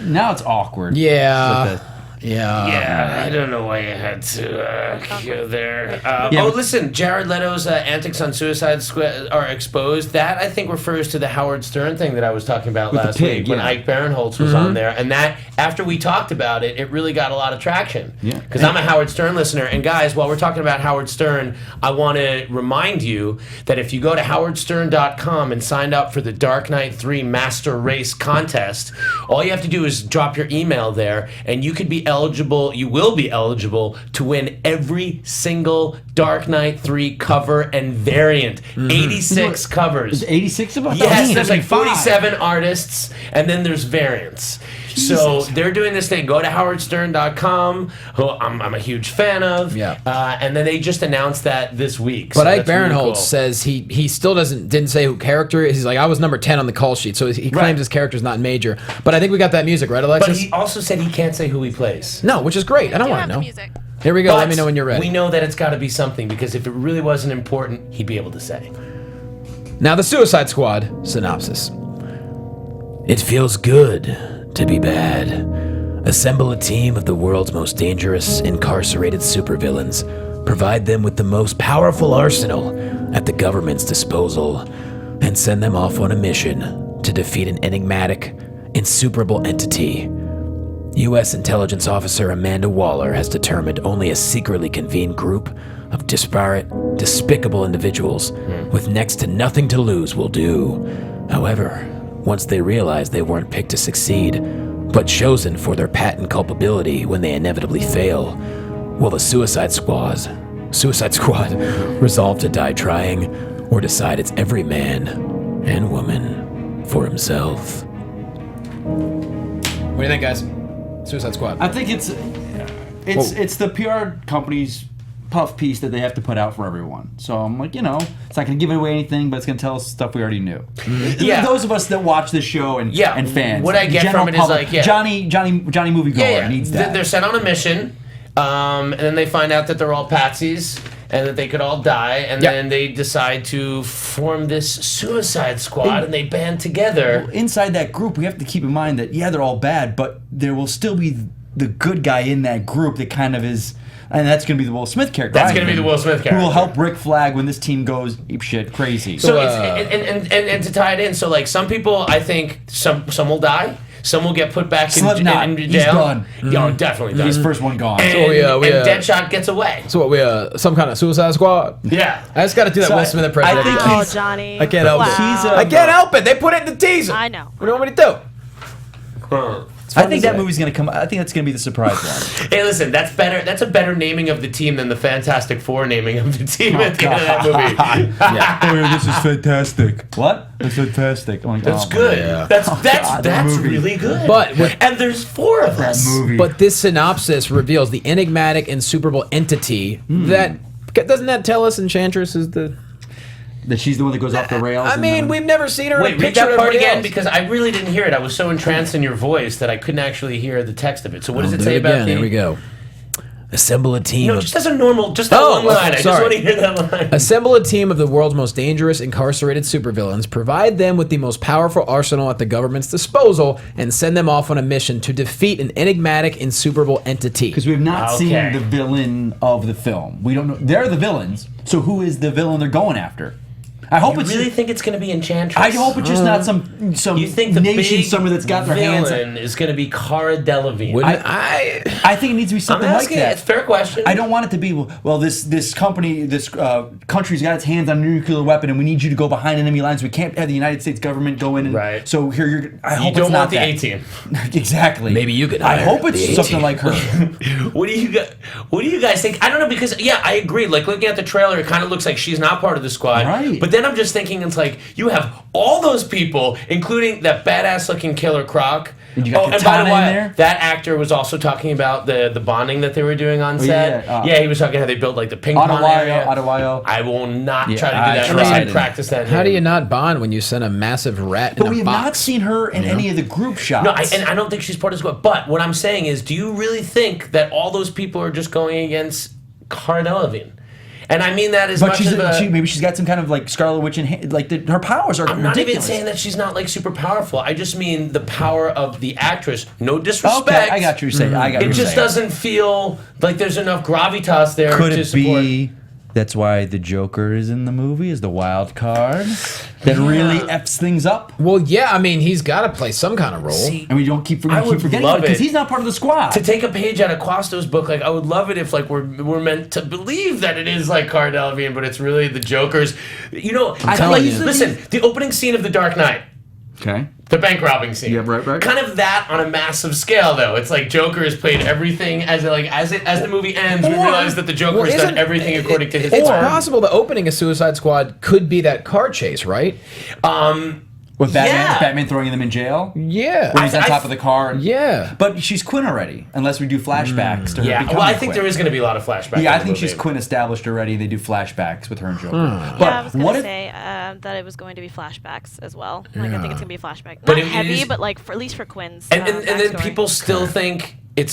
Now it's awkward. Yeah. It's like Yeah, I don't know why you had to go there. Yeah, Oh, but- listen, Jared Leto's antics on Suicide Squad are exposed. That, I think, refers to the Howard Stern thing that I was talking about With the last pig, week when yeah. Ike Barinholtz was on there. And that, after we talked about it, it really got a lot of traction. Yeah. Because I'm a Howard Stern listener. And guys, while we're talking about Howard Stern, I want to remind you that if you go to howardstern.com and sign up for the Dark Knight 3 Master Race contest, all you have to do is drop your email there, and you could be eligible. You will be eligible to win every single Dark Knight 3 cover and variant. 86 covers. There's 86 of them? Yes, there's like 75. 47 artists, and then there's variants. So they're doing this thing. Go to howardstern.com, who I'm a huge fan of. Yeah. And then they just announced that this week. But so Ike that's really Barinholtz cool. says he still didn't say who character is. He's like, I was number 10 on the call sheet, so he claims Right. his character's not major. But I think we got that music, right, But Alexis? he also said he can't say who he plays. No, which is great. I don't Do want have to the know. music. Here we go. Let But me know when you're ready. We know that it's got to be something, because if it really wasn't important, he'd be able to say. Now, the Suicide Squad synopsis. It feels good to be bad. Assemble a team of the world's most dangerous, incarcerated supervillains. Provide them with the most powerful arsenal at the government's disposal. And send them off on a mission to defeat an enigmatic, insuperable entity. U.S. intelligence officer Amanda Waller has determined only a secretly convened group of disparate, despicable individuals with next to nothing to lose will do. However, once they realize they weren't picked to succeed, but chosen for their patent culpability when they inevitably fail, will the Suicide Squad resolve to die trying, or decide it's every man and woman for himself? What do you think, guys? Suicide Squad. I think it's the PR company's puff piece that they have to put out for everyone. So I'm like, it's not going to give away anything, but it's going to tell us stuff we already knew. Yeah. Those of us that watch this show and fans. What I get general from it is public, like, yeah. Johnny moviegoer needs that. They're sent on a mission, and then they find out that they're all patsies and that they could all die, and Yep. then they decide to form this Suicide Squad, and they band together. Inside that group, we have to keep in mind that, they're all bad, but there will still be the good guy in that group that kind of is... And that's going to be the Will Smith character. That's going to be the Will Smith character. Who will help Rick Flag when this team goes apeshit crazy. So it's, and to tie it in, so like some people, I think some will die, Some will get put back in Slipknot, jail. he's done. Yeah, definitely done. He's first one gone. And, So we, and Deadshot gets away. So what, we some kind of Suicide Squad? Yeah. I just got to do that So Will Smith impression. I think every Oh, time. Johnny. I can't help it. Wow. I can't help it. They put it in the teaser. I know. What do you want me to do? I think that movie's going to come. I think that's going to be the surprise one. Hey, listen, that's better. That's a better naming of the team than the Fantastic Four naming of the team at the end of that movie. Oh, this is fantastic. What? That's fantastic. I'm like, That's oh, good. man. That's really good. But with- and there's 4 of us. Movie. But this synopsis reveals the enigmatic, insupportable entity that doesn't that tell us Enchantress is the? That she's the one that goes off the rails. I mean, we've never seen her. Wait, in a read picture that of part everybody again else. because I really didn't hear it. I was so entranced in your voice that I couldn't actually hear the text of it. So what does it Do say about again. the? Here we go. Assemble a team. No, of just as a normal, just that one line. I just sorry. want to hear that line. Assemble a team of the world's most dangerous incarcerated supervillains, provide them with the most powerful arsenal at the government's disposal, and send them off on a mission to defeat an enigmatic, insuperable entity. because we have not Okay. seen the villain of the film. We don't know. They're the villains. So who is the villain they're going after? I hope You it's. really think it's going to be Enchantress? I hope it's just not some You think the nation big somewhere that's got their hands. villain is going to be Cara Delevingne? Wouldn't I think it needs to be I'm something like asking. that. It's a fair question. I don't want it to be well. This company, this country's got its hands on a nuclear weapon, and we need you to go behind enemy lines. We can't have the United States government go in. And, Right. So here you're. I You hope don't it's not want the that. A-team. Exactly. Maybe you could I hire hope the it's A-team. something like her. What do you guys think? I don't know because I agree. Like looking at the trailer, it kind of looks like she's not part of the squad. Right. But then I'm just thinking it's like you have all those people, including that badass looking Killer Croc. And you got and by Katana the in way, there? that actor was also talking about the bonding that they were doing on set. yeah, he was talking how they built like the ping pong area. Adebayo. I will not Yeah, try to do I that unless I tried. practice that. How do name. you not bond when you send a massive rat But in we a have box? not seen her in any of the group shots. No, and I don't think she's part of the squad. But what I'm saying is, do you really think that all those people are just going against Cara Delevingne? And I mean that as But much as maybe she's got some kind of like Scarlet Witch her powers are I'm not ridiculous. even saying that she's not like super powerful. I just mean the power of the actress. No disrespect. Okay, I got what you're saying. I got what It you're just saying. doesn't feel like there's enough gravitas there Could to it support. be that's why the Joker is in the movie, is the wild card that really F's things up? Well, yeah, I mean, he's got to play some kind of role. See, And we don't keep I would forgetting love because it. he's not part of the squad. to take a page out of Quasto's book, like I would love it if like we're meant to believe that it is like Cara Delevingne, but it's really the Joker's. You know, I telling like you. listen, the opening scene of The Dark Knight. Okay. The bank robbing scene. Yeah, right. Kind of that on a massive scale, though. It's like Joker has played everything as the movie ends. We Or- realize that the Joker has done everything according to his It's plan. possible the opening of Suicide Squad could be that car chase, right? With Yeah. Batman throwing them in jail? Yeah. When he's on I- top of the car? Yeah. But she's Quinn already, unless we do flashbacks to her Yeah, becoming well, I think Quinn. there is going to be a lot of flashbacks. Yeah, I in the think she's movie. Quinn established already. They do flashbacks with her and Joker. Yeah, I But was gonna what if say that it was going to be flashbacks as well. Like I think it's gonna be a flashback. But Not it heavy, is- but like at least for Quinn's. And then backstory. people still think it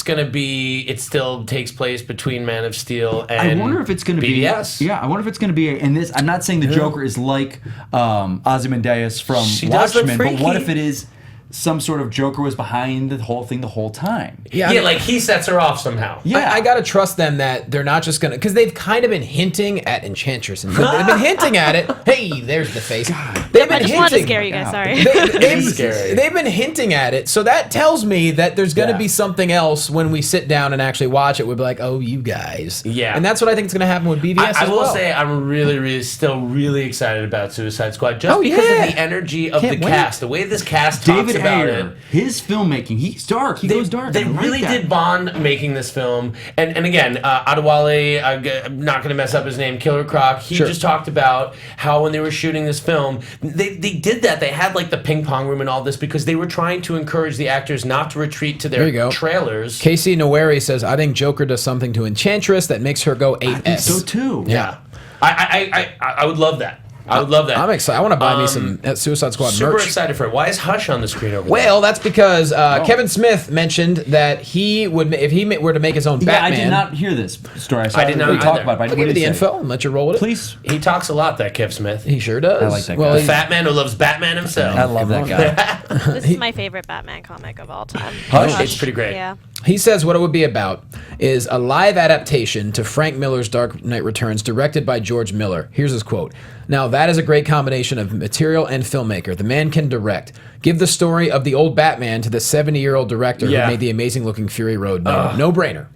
still takes place between Man of Steel I and wonder if it's going to be. BVS. Yeah, I wonder if it's going to be. And this, I'm not saying the Joker is like Ozymandias from She does look Watchmen, but what freaky. if it is some sort of Joker was behind the whole thing the whole time? Yeah, I Yeah, mean, like he sets her off somehow. Yeah, I gotta trust them that they're not just gonna, because they've kind of been hinting at Enchantress, and they've been hinting at it. Hey, there's the face. They've I been just wanted to hinting. scare you guys. Sorry. They've been hinting at it, so that tells me that there's going to Yeah. be something else when we sit down and actually watch it. We'll be like, "Oh, you guys." Yeah. and that's what I think is going to happen with BVS I as will well. say I'm still really excited about Suicide Squad just Oh, because yeah. of the energy of Can't the wait. cast, the way this cast talks David about Ayer, it. his filmmaking, he's dark. He goes dark. They I like really that. did bond making this film, and again, Adewale, I'm not going to mess up his name, Killer Croc. He Sure. just talked about how when they were shooting this film, they did that. They had like the ping pong room and all this because they were trying to encourage the actors not to retreat to There you their go. trailers. Casey Noweri says, "I think Joker does something to Enchantress that makes her go 8S." I think so too. Yeah, I would love that. I would love that. I'm excited. I want to buy me some Suicide Squad Super merch. excited for it. Why is Hush on the screen over there? Well, that's because Kevin Smith mentioned that he would, if he were to make his own Yeah, Batman. I did not hear this story. I saw I did not we talked either. about it. But I'll what give you did the he say? info and let you roll with it. Please. He talks a lot, that Kev Smith. He sure does. I like that well, guy. The he's- fat man who loves Batman himself. I love that guy. This is my favorite Batman comic of all time. Hush? It's pretty great. Yeah. He says what it would be about is a live adaptation to Frank Miller's Dark Knight Returns, directed by George Miller. Here's his quote. Now, that is a great combination of material and filmmaker. The man can direct. Give the story of the old Batman to the 70-year-old director who made the amazing-looking Fury Road. No-brainer.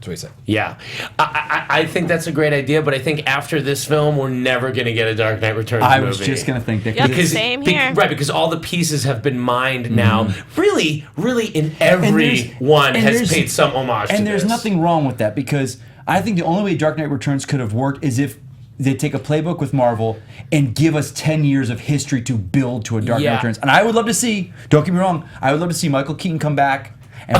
That's what he said. Yeah. I think that's a great idea, but I think after this film, we're never going to get a Dark Knight Returns movie. I was just going to think that. Yep, same here. Right, because all the pieces have been mined now. Really, in every one has paid some homage to this. And there's nothing wrong with that, because I think the only way Dark Knight Returns could have worked is if they take a playbook with Marvel and give us 10 years of history to build to a Dark Knight Returns. And I would love to see, don't get me wrong, I would love to see Michael Keaton come back and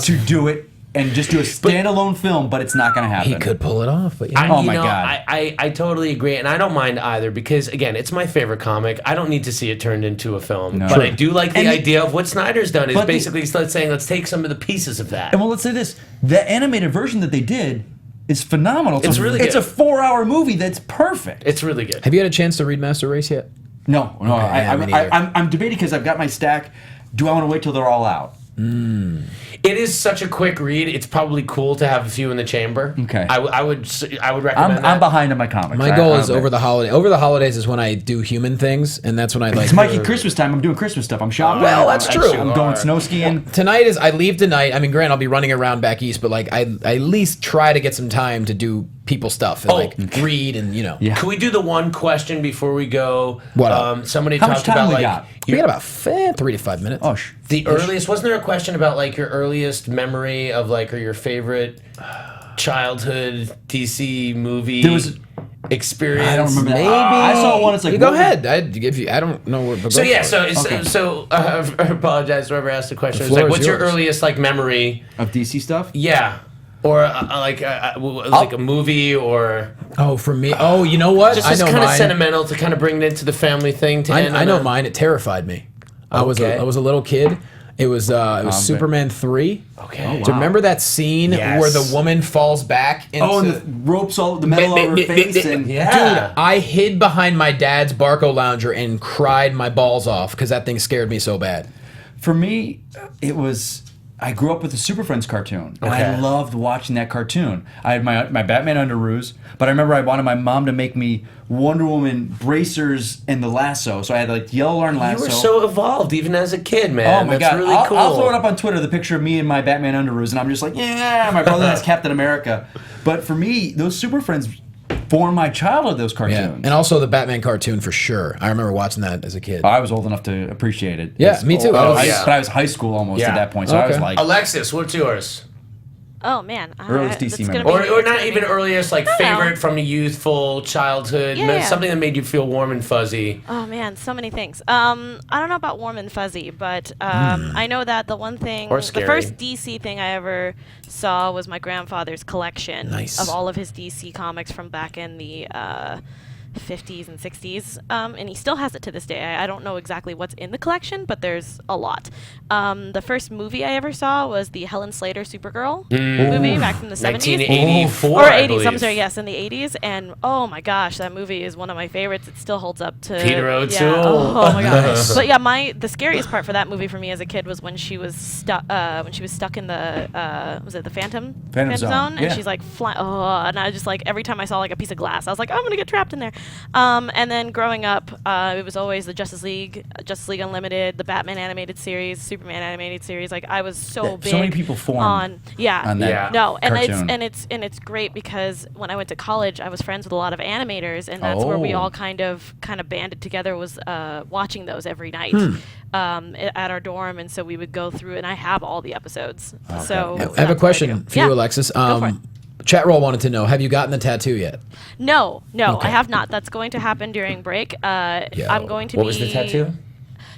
to do it. And just do a standalone film, but it's not going to happen. He could pull it off, but God. I totally agree, and I don't mind either, because, again, it's my favorite comic. I don't need to see it turned into a film. No. But I do like the idea of what Snyder's done, is basically saying, let's take some of the pieces of that. And well, let's say this. The animated version that they did is phenomenal. It's really good. It's a 4-hour movie that's perfect. It's really good. Have you had a chance to read Master Race yet? No. Okay, I'm debating because I've got my stack. Do I want to wait till they're all out? It is such a quick read. It's probably cool to have a few in the chamber. Okay. I would recommend that. I'm behind on my comics. My goal is over the holiday. Over the holidays is when I do human things, and that's when I like. It's Mikey Christmas time. I'm doing Christmas stuff. I'm shopping. Well, that's true. I'm going snow skiing. Tonight is I leave tonight. I mean, granted, I'll be running around back east, but like I at least try to get some time to do people stuff and read and Yeah. Can we do the one question before we go? What? Somebody How talked much time about we like got? We got about 3 to 5 minutes. Oh, the earliest. Wasn't there a question about like your earliest memory of like or your favorite childhood DC movie? There was experience. I don't remember that. Maybe I saw one. It's like you go ahead. I'd give you. I don't know where. I apologize to whoever asked the question. The It's like, floor is what's your yours. earliest like memory? of DC stuff. Yeah, or like a movie or. Oh, for me. Oh, you know what? Just I know kind of mine. sentimental to kind of bring it into the family thing. I know mine. It terrified me. I was a little kid. It was Superman 3. Okay. Oh, wow. Do you remember that scene Yes. where the woman falls back into And the ropes, all the metal over her face, and Dude, I hid behind my dad's Barco Lounger and cried my balls off because that thing scared me so bad. For me, it was. I grew up with the Super Friends cartoon, and I loved watching that cartoon. I had my Batman underoos, but I remember I wanted my mom to make me Wonder Woman bracers and the lasso, so I had like the yellow yarn lasso. You were so evolved even as a kid, man. Oh my That's god! really cool. I'll throw it up on Twitter, the picture of me and my Batman underoos, and I'm just like, yeah. My brother has Captain America, but for me, those Super Friends formed my childhood. Those cartoons, Yeah, and also the Batman cartoon for sure. I remember watching that as a kid. I was old enough to appreciate it. Yeah, me too. But Yeah. I was high school almost at that point, so I was like, Alexis, what's yours? Oh man, Earliest DC that's gonna memory. be- Or it's not gonna even be- earliest, like I don't know. favorite from the youthful childhood, Yeah. something that made you feel warm and fuzzy. Oh man, so many things. I don't know about warm and fuzzy, but I know that the one thing, Or the scary. first DC thing I ever saw was my grandfather's collection Nice. of all of his DC comics from back in the 50s and 60s, and he still has it to this day. I don't know exactly what's in the collection, but there's a lot. The first movie I ever saw was the Helen Slater Supergirl movie back from the 70s. 1984, Or I 80s, I'm believe. sorry, yes, in the 80s. And oh my gosh, that movie is one of my favorites. It still holds up to Peter Yeah. O'Toole. Oh my gosh. But yeah, the scariest part for that movie for me as a kid was when she was stuck in the was it the Phantom Zone, and yeah. she's like flying. Oh, and I just like every time I saw like a piece of glass, I was like, I'm gonna get trapped in there. And then growing up, it was always the Justice League Unlimited, the Batman animated series, Superman animated series. Like I was so big. So many people formed on on that Yeah. no, and cartoon. it's great because when I went to college, I was friends with a lot of animators, and that's where we all kind of banded together. Was watching those every night at our dorm, and so we would go through, and I have all the episodes. So I have a that's what I question do. for Yeah. you, Alexis. Go for it. Chat roll wanted to know: have you gotten the tattoo yet? No, Okay. I have not. That's going to happen during break. I'm going to What be. was the tattoo?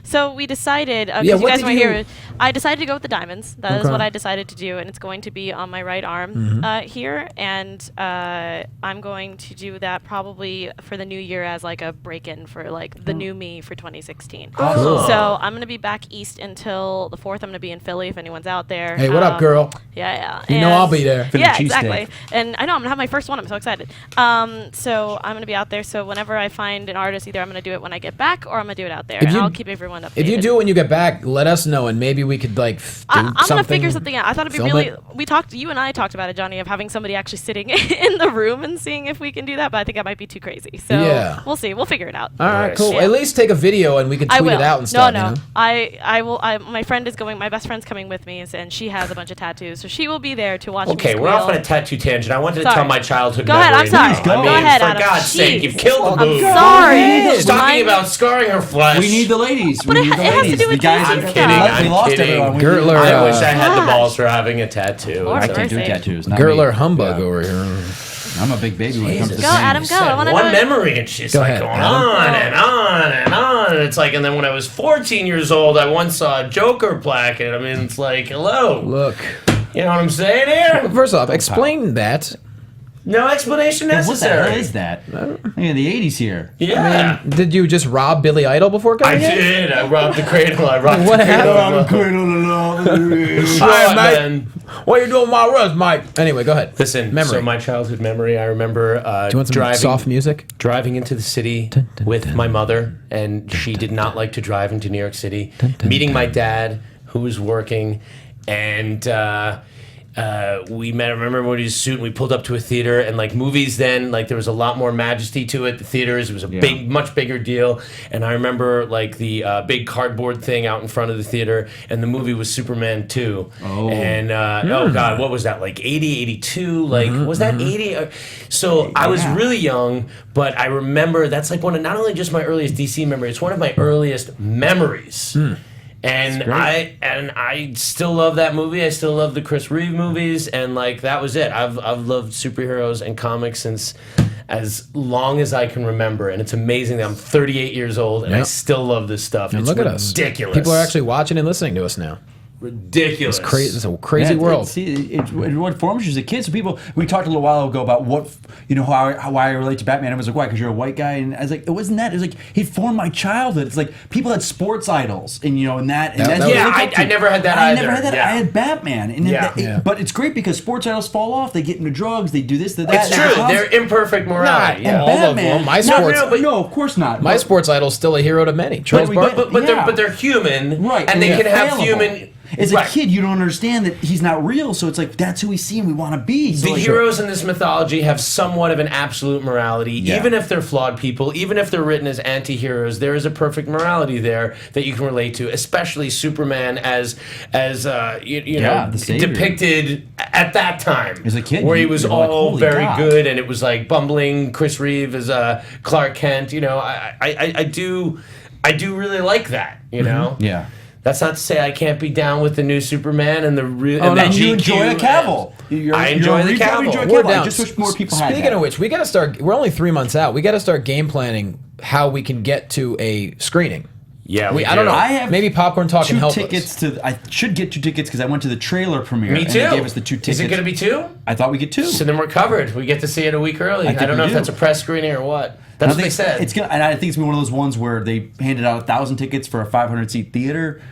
So we decided, Yeah, because you what guys did weren't you- here, I decided to go with the diamonds. That is Okay. what I decided to do, and it's going to be on my right arm here. And I'm going to do that probably for the new year as like a break-in for like the new me for 2016. Cool. So I'm going to be back east until the 4th. I'm going to be in Philly if anyone's out there. Hey, what up, girl? Yeah. You know I'll be there. Philly Yeah, cheesesteak. exactly. And I know I'm gonna have my first one. I'm so excited. So I'm gonna be out there. So whenever I find an artist, either I'm gonna do it when I get back, or I'm gonna do it out there, If and you- I'll keep everyone everyone updated. If you do it when you get back, let us know, and maybe we could like do I'm something. gonna figure something out. I thought it'd be film really. it. You and I talked about it, Johnny, of having somebody actually sitting in the room and seeing if we can do that. But I think that might be too crazy. So Yeah. we'll see. We'll figure it out. All right, cool. Yeah. At least take a video and we can I tweet will. it out and stuff. No. You know? I will. My friend is going. My best friend's coming with me, and she has a bunch of tattoos, so she will be there to watch. Okay, me we're off on squeal. a tattoo tangent. I wanted to Sorry. tell my childhood Go ahead, memory. I'm sorry. Please go. I mean, Go ahead, for Adam. God's sake, Jeez. you've killed the I'm movie. sorry. She's talking Mine- about scarring her flesh. We need the ladies. But we it need ha- the it has to ladies. do The with guys. I'm we kidding, I'm lost kidding. everyone. We Gertler, need- I wish I had the Gosh. balls for having a tattoo. Lord I can't do mercy. tattoos. Not Gertler me. humbug Yeah. over here. I'm a big baby when it comes to Go, singing. Adam, go. I want to One know. memory, and she's Go like ahead, going Adam. on and on and on. And it's like, and then when I was 14 years old, I once saw a Joker plaque. I mean, it's like, hello. Look. You know what I'm saying here? First off, explain that. No explanation What the necessary. hell is that? Look at the 80s here. Yeah. Did you just rob Billy Idol before I coming in? did. I robbed the cradle. I robbed What the cradle. happened? Right, mate. man. What you doing with my rust, Mike? Anyway, go ahead. Listen, Memory. so my childhood memory, I remember Do you want some driving, soft music? driving into the city with my mother, and she did not like to drive into New York City. Meeting my dad, who was working, and we met. I remember when he was suit, and we pulled up to a theater, and like movies then, like there was a lot more majesty to it. The theaters, it was a big, much bigger deal. And I remember like the big cardboard thing out in front of the theater, and the movie was Superman 2. Oh. And oh god, what was that? Like 80, 82? Like was that 80? So I was really young, but I remember that's like one of not only just my earliest DC memory, it's one of my earliest memories. And I still love that movie. I still love the Chris Reeve movies, and like that was it. I've loved superheroes and comics since as long as I can remember, and it's amazing that I'm 38 years old and I Yep. still love this stuff. And It's look at us. ridiculous. People are actually watching and listening to us now. ridiculous. It's crazy. It's a crazy world. What forms you as a kid. So people, we talked a little while ago about what, why I relate to Batman. I was like, why? Because you're a white guy. And I was like, it wasn't that. It was like, he formed my childhood. It's like people had sports idols, and and that's that what was- they Yeah, look up to. I never had that I either. never had that. Yeah. I had Batman. And Yeah. but it's great because sports idols fall off. They get into drugs. They do this, that. It's and true. They're imperfect morality. Nah, Yeah. all of them. My sports- No, of course not. My sports idol's still a hero to many. Charles we Barkley. don't- But they're human, Right, And they they're can have fallible. human. As Right. a kid, you don't understand that he's not real, so it's like that's who we see and we want to be. So The like, heroes in this mythology have somewhat of an absolute morality, Yeah. even if they're flawed people, even if they're written as anti-heroes. There is a perfect morality there that you can relate to, especially Superman as the savior. depicted at that time As a kid, where he you're was like, all holy very God. good, and it was like bumbling Chris Reeve as Clark Kent. I do really like that. Yeah. That's not to say I can't be down with the new Superman and the real. Oh, and no, the you GQ enjoy a Cavill. I enjoy the Cavill. We're I down. just wish more people had Speaking that. of which, we got to start. We're only 3 months out. We got to start game planning how we can get to a screening. Yeah, I don't know. I have Maybe Popcorn Talk can two help tickets us. I should get 2 tickets because I went to the trailer premiere. Me and too. they gave us the 2 tickets. Is it going to be 2? I thought we get 2. So then we're covered. We get to see it a week early. I think don't know we if do. that's a press screening or what. That's what they said. It's gonna, and I think it's gonna be one of those ones where they handed out 1,000 tickets for a 500-seat theater.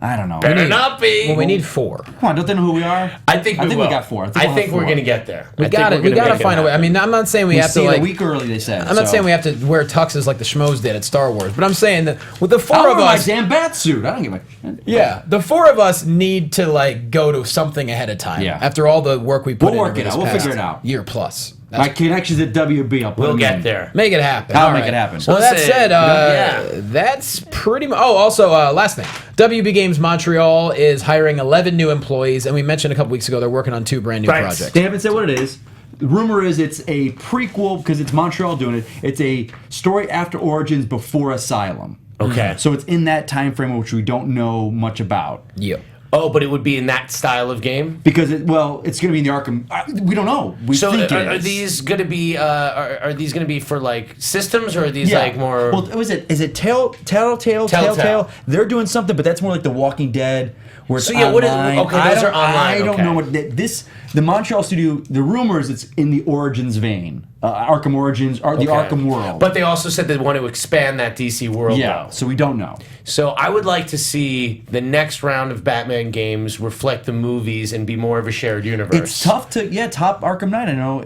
I don't know. Better not be. Well, we need 4. Come on, don't they know who we are? I think we will. got 4. I we'll have think we're 4. going to get there. We got it. We got to find a way. I mean, I'm not saying we have see to it like. a week early. They said. I'm not saying we have to wear tuxes like the schmoes did at Star Wars, but I'm saying that with the 4 of my us, damn bat suit. I don't give a. yeah, the 4 of us need to like go to something ahead of time. Yeah. After all the work we put We'll in work over it this out. We'll past figure it out. Year plus. My connections at WB. I'll put We'll them get in. there. Make it happen. I'll All make right. it happen. Well, that Listen, said, yeah. that's pretty much. Oh, also, last thing. WB Games Montreal is hiring 11 new employees, and we mentioned a couple weeks ago they're working on 2 brand new Right. projects. They haven't said what it is. The rumor is it's a prequel because it's Montreal doing it. It's a story after Origins before Asylum. Okay. So it's in that time frame which we don't know much about. Yeah. Oh, but it would be in that style of game? Because it's going to be in the Arkham. We don't know. We So think are it is. these going to be are these going to be for like systems, or are these like more Well, is it Telltale? They're doing something, but that's more like The Walking Dead, where it's So, yeah, what is- online. okay, those are online, I don't okay. know what the Montreal studio. The rumor is it's in the Origins vein, Arkham Origins, or the Okay. Arkham world. But they also said they want to expand that DC world yeah, though. so we don't know. So I would like to see the next round of Batman games reflect the movies and be more of a shared universe. It's tough to top Arkham Knight. I know.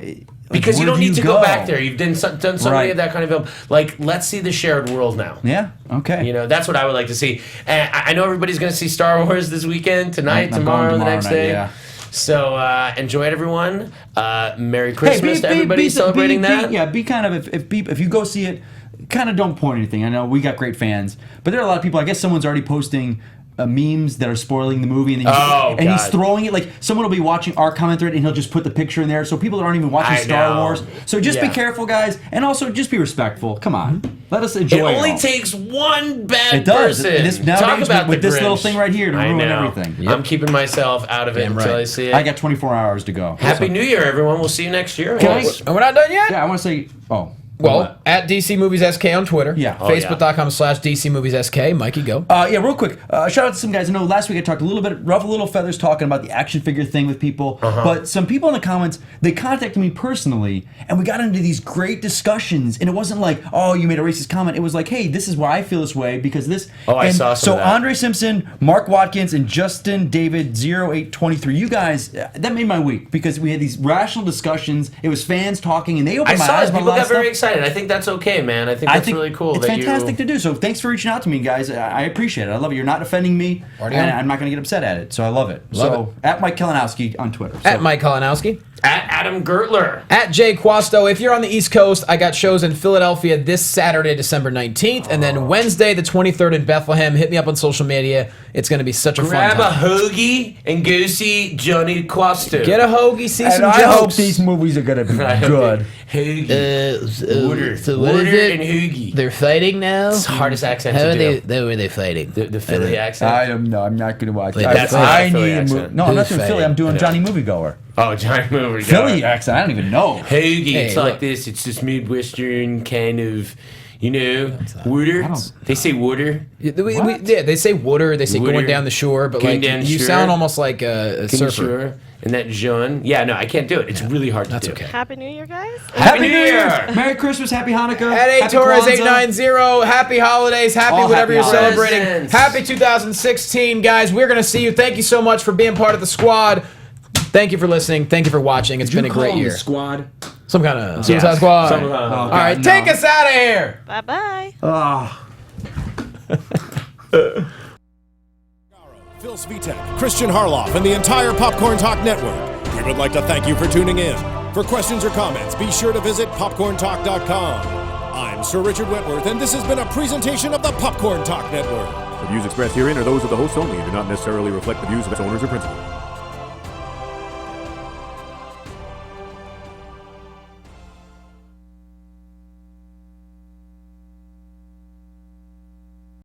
Because you where don't do need to you go go? back there. You've done so many Right. of that kind of film. Like, let's see the shared world now. Yeah. Okay. You know, that's what I would like to see. And I know everybody's going to see Star Wars this weekend, tonight, I'm tomorrow, going the next night, day. yeah. So enjoy it, everyone. Merry Christmas to everybody celebrating that. Be kind of if you go see it, kind of don't point anything. I know we got great fans, but there are a lot of people. I guess someone's already posting memes that are spoiling the movie, and he's throwing it. Like someone will be watching our comment thread, and he'll just put the picture in there, so people that aren't even watching Star Wars. So just be careful, guys, and also just be respectful. Come on, let us enjoy. It only all. takes one bad It does. person. Nowadays, Talk about with the this little Grinch. thing right here to I ruin know. everything. I'm keeping myself out of it until I see it. I got 24 hours to go. Happy New Year, everyone. We'll see you next year. And we're not done yet? Yeah, I want to say. Well, at DC Movies SK on Twitter. Yeah. Facebook.com/DC Movies SK. Mikey, go. Real quick. Shout out to some guys. I know last week I talked a little bit, ruffled little feathers talking about the action figure thing with people. But some people in the comments, they contacted me personally, and we got into these great discussions. And it wasn't like, oh, you made a racist comment. It was like, hey, this is why I feel this way because this. Oh, I saw some So of that. Andre Simpson, Mark Watkins, and Justin David 0823. You guys, that made my week because we had these rational discussions. It was fans talking, and they opened I my saw eyes it. about a People lot got of stuff. very excited. I think that's okay, man. I think that's really cool. It's that fantastic to do. So thanks for reaching out to me, guys. I appreciate it. I love it. You're not offending me, and I'm not going to get upset at it. So I love it. Love it. At Mike Kalinowski on Twitter. At Mike Kalinowski. At Adam Gertler. At Jay Quasto. If you're on the East Coast, I got shows in Philadelphia this Saturday, December 19th, and then Wednesday, the 23rd in Bethlehem. Hit me up on social media. It's going to be such a Grab fun a time. hoagie and go see Johnny Quasto. Get a hoagie, see And some I jokes. hope these movies are going to be good. Hoagie. Water. So what Water is it? and hoagie. They're fighting now. It's the hardest accent How to are do. they? Were they fighting? The Philly accent. I'm not going to watch Wait, it. that's not I a Philly need a accent. movie. No, I'm not Who's doing Philly. I'm doing Johnny Moviegoer. Oh, Johnny Movie. Philly accent. I don't even know. Hoagie. Hey, It's look. like this. It's this Midwestern kind of, water. They say water. They say water. They say Water. going down the shore, but Going like down the you shore. sound almost like a surfer. Sure. And that John. Yeah, no, I can't do it. It's really hard to do. okay. Happy New Year, guys. Happy New Year! Merry Christmas. Happy Hanukkah. At 8 Happy Torres Kwanzaa. 890, happy holidays, happy All whatever happy you're holidays. celebrating. Presents. Happy 2016, guys. We're gonna see you. Thank you so much for being part of the squad. Thank you for listening. Thank you for watching. It's been a great year. Squad. Some kind of Suicide Squad. Some, All right, take us out of here. Bye bye. Phil Svitek, Christian Harloff, and the entire Popcorn Talk Network. We would like to thank you for tuning in. For questions or comments, be sure to visit popcorntalk.com. I'm Sir Richard Wentworth, and this has been a presentation of the Popcorn Talk Network. The views expressed herein are those of the hosts only and do not necessarily reflect the views of its owners or principals.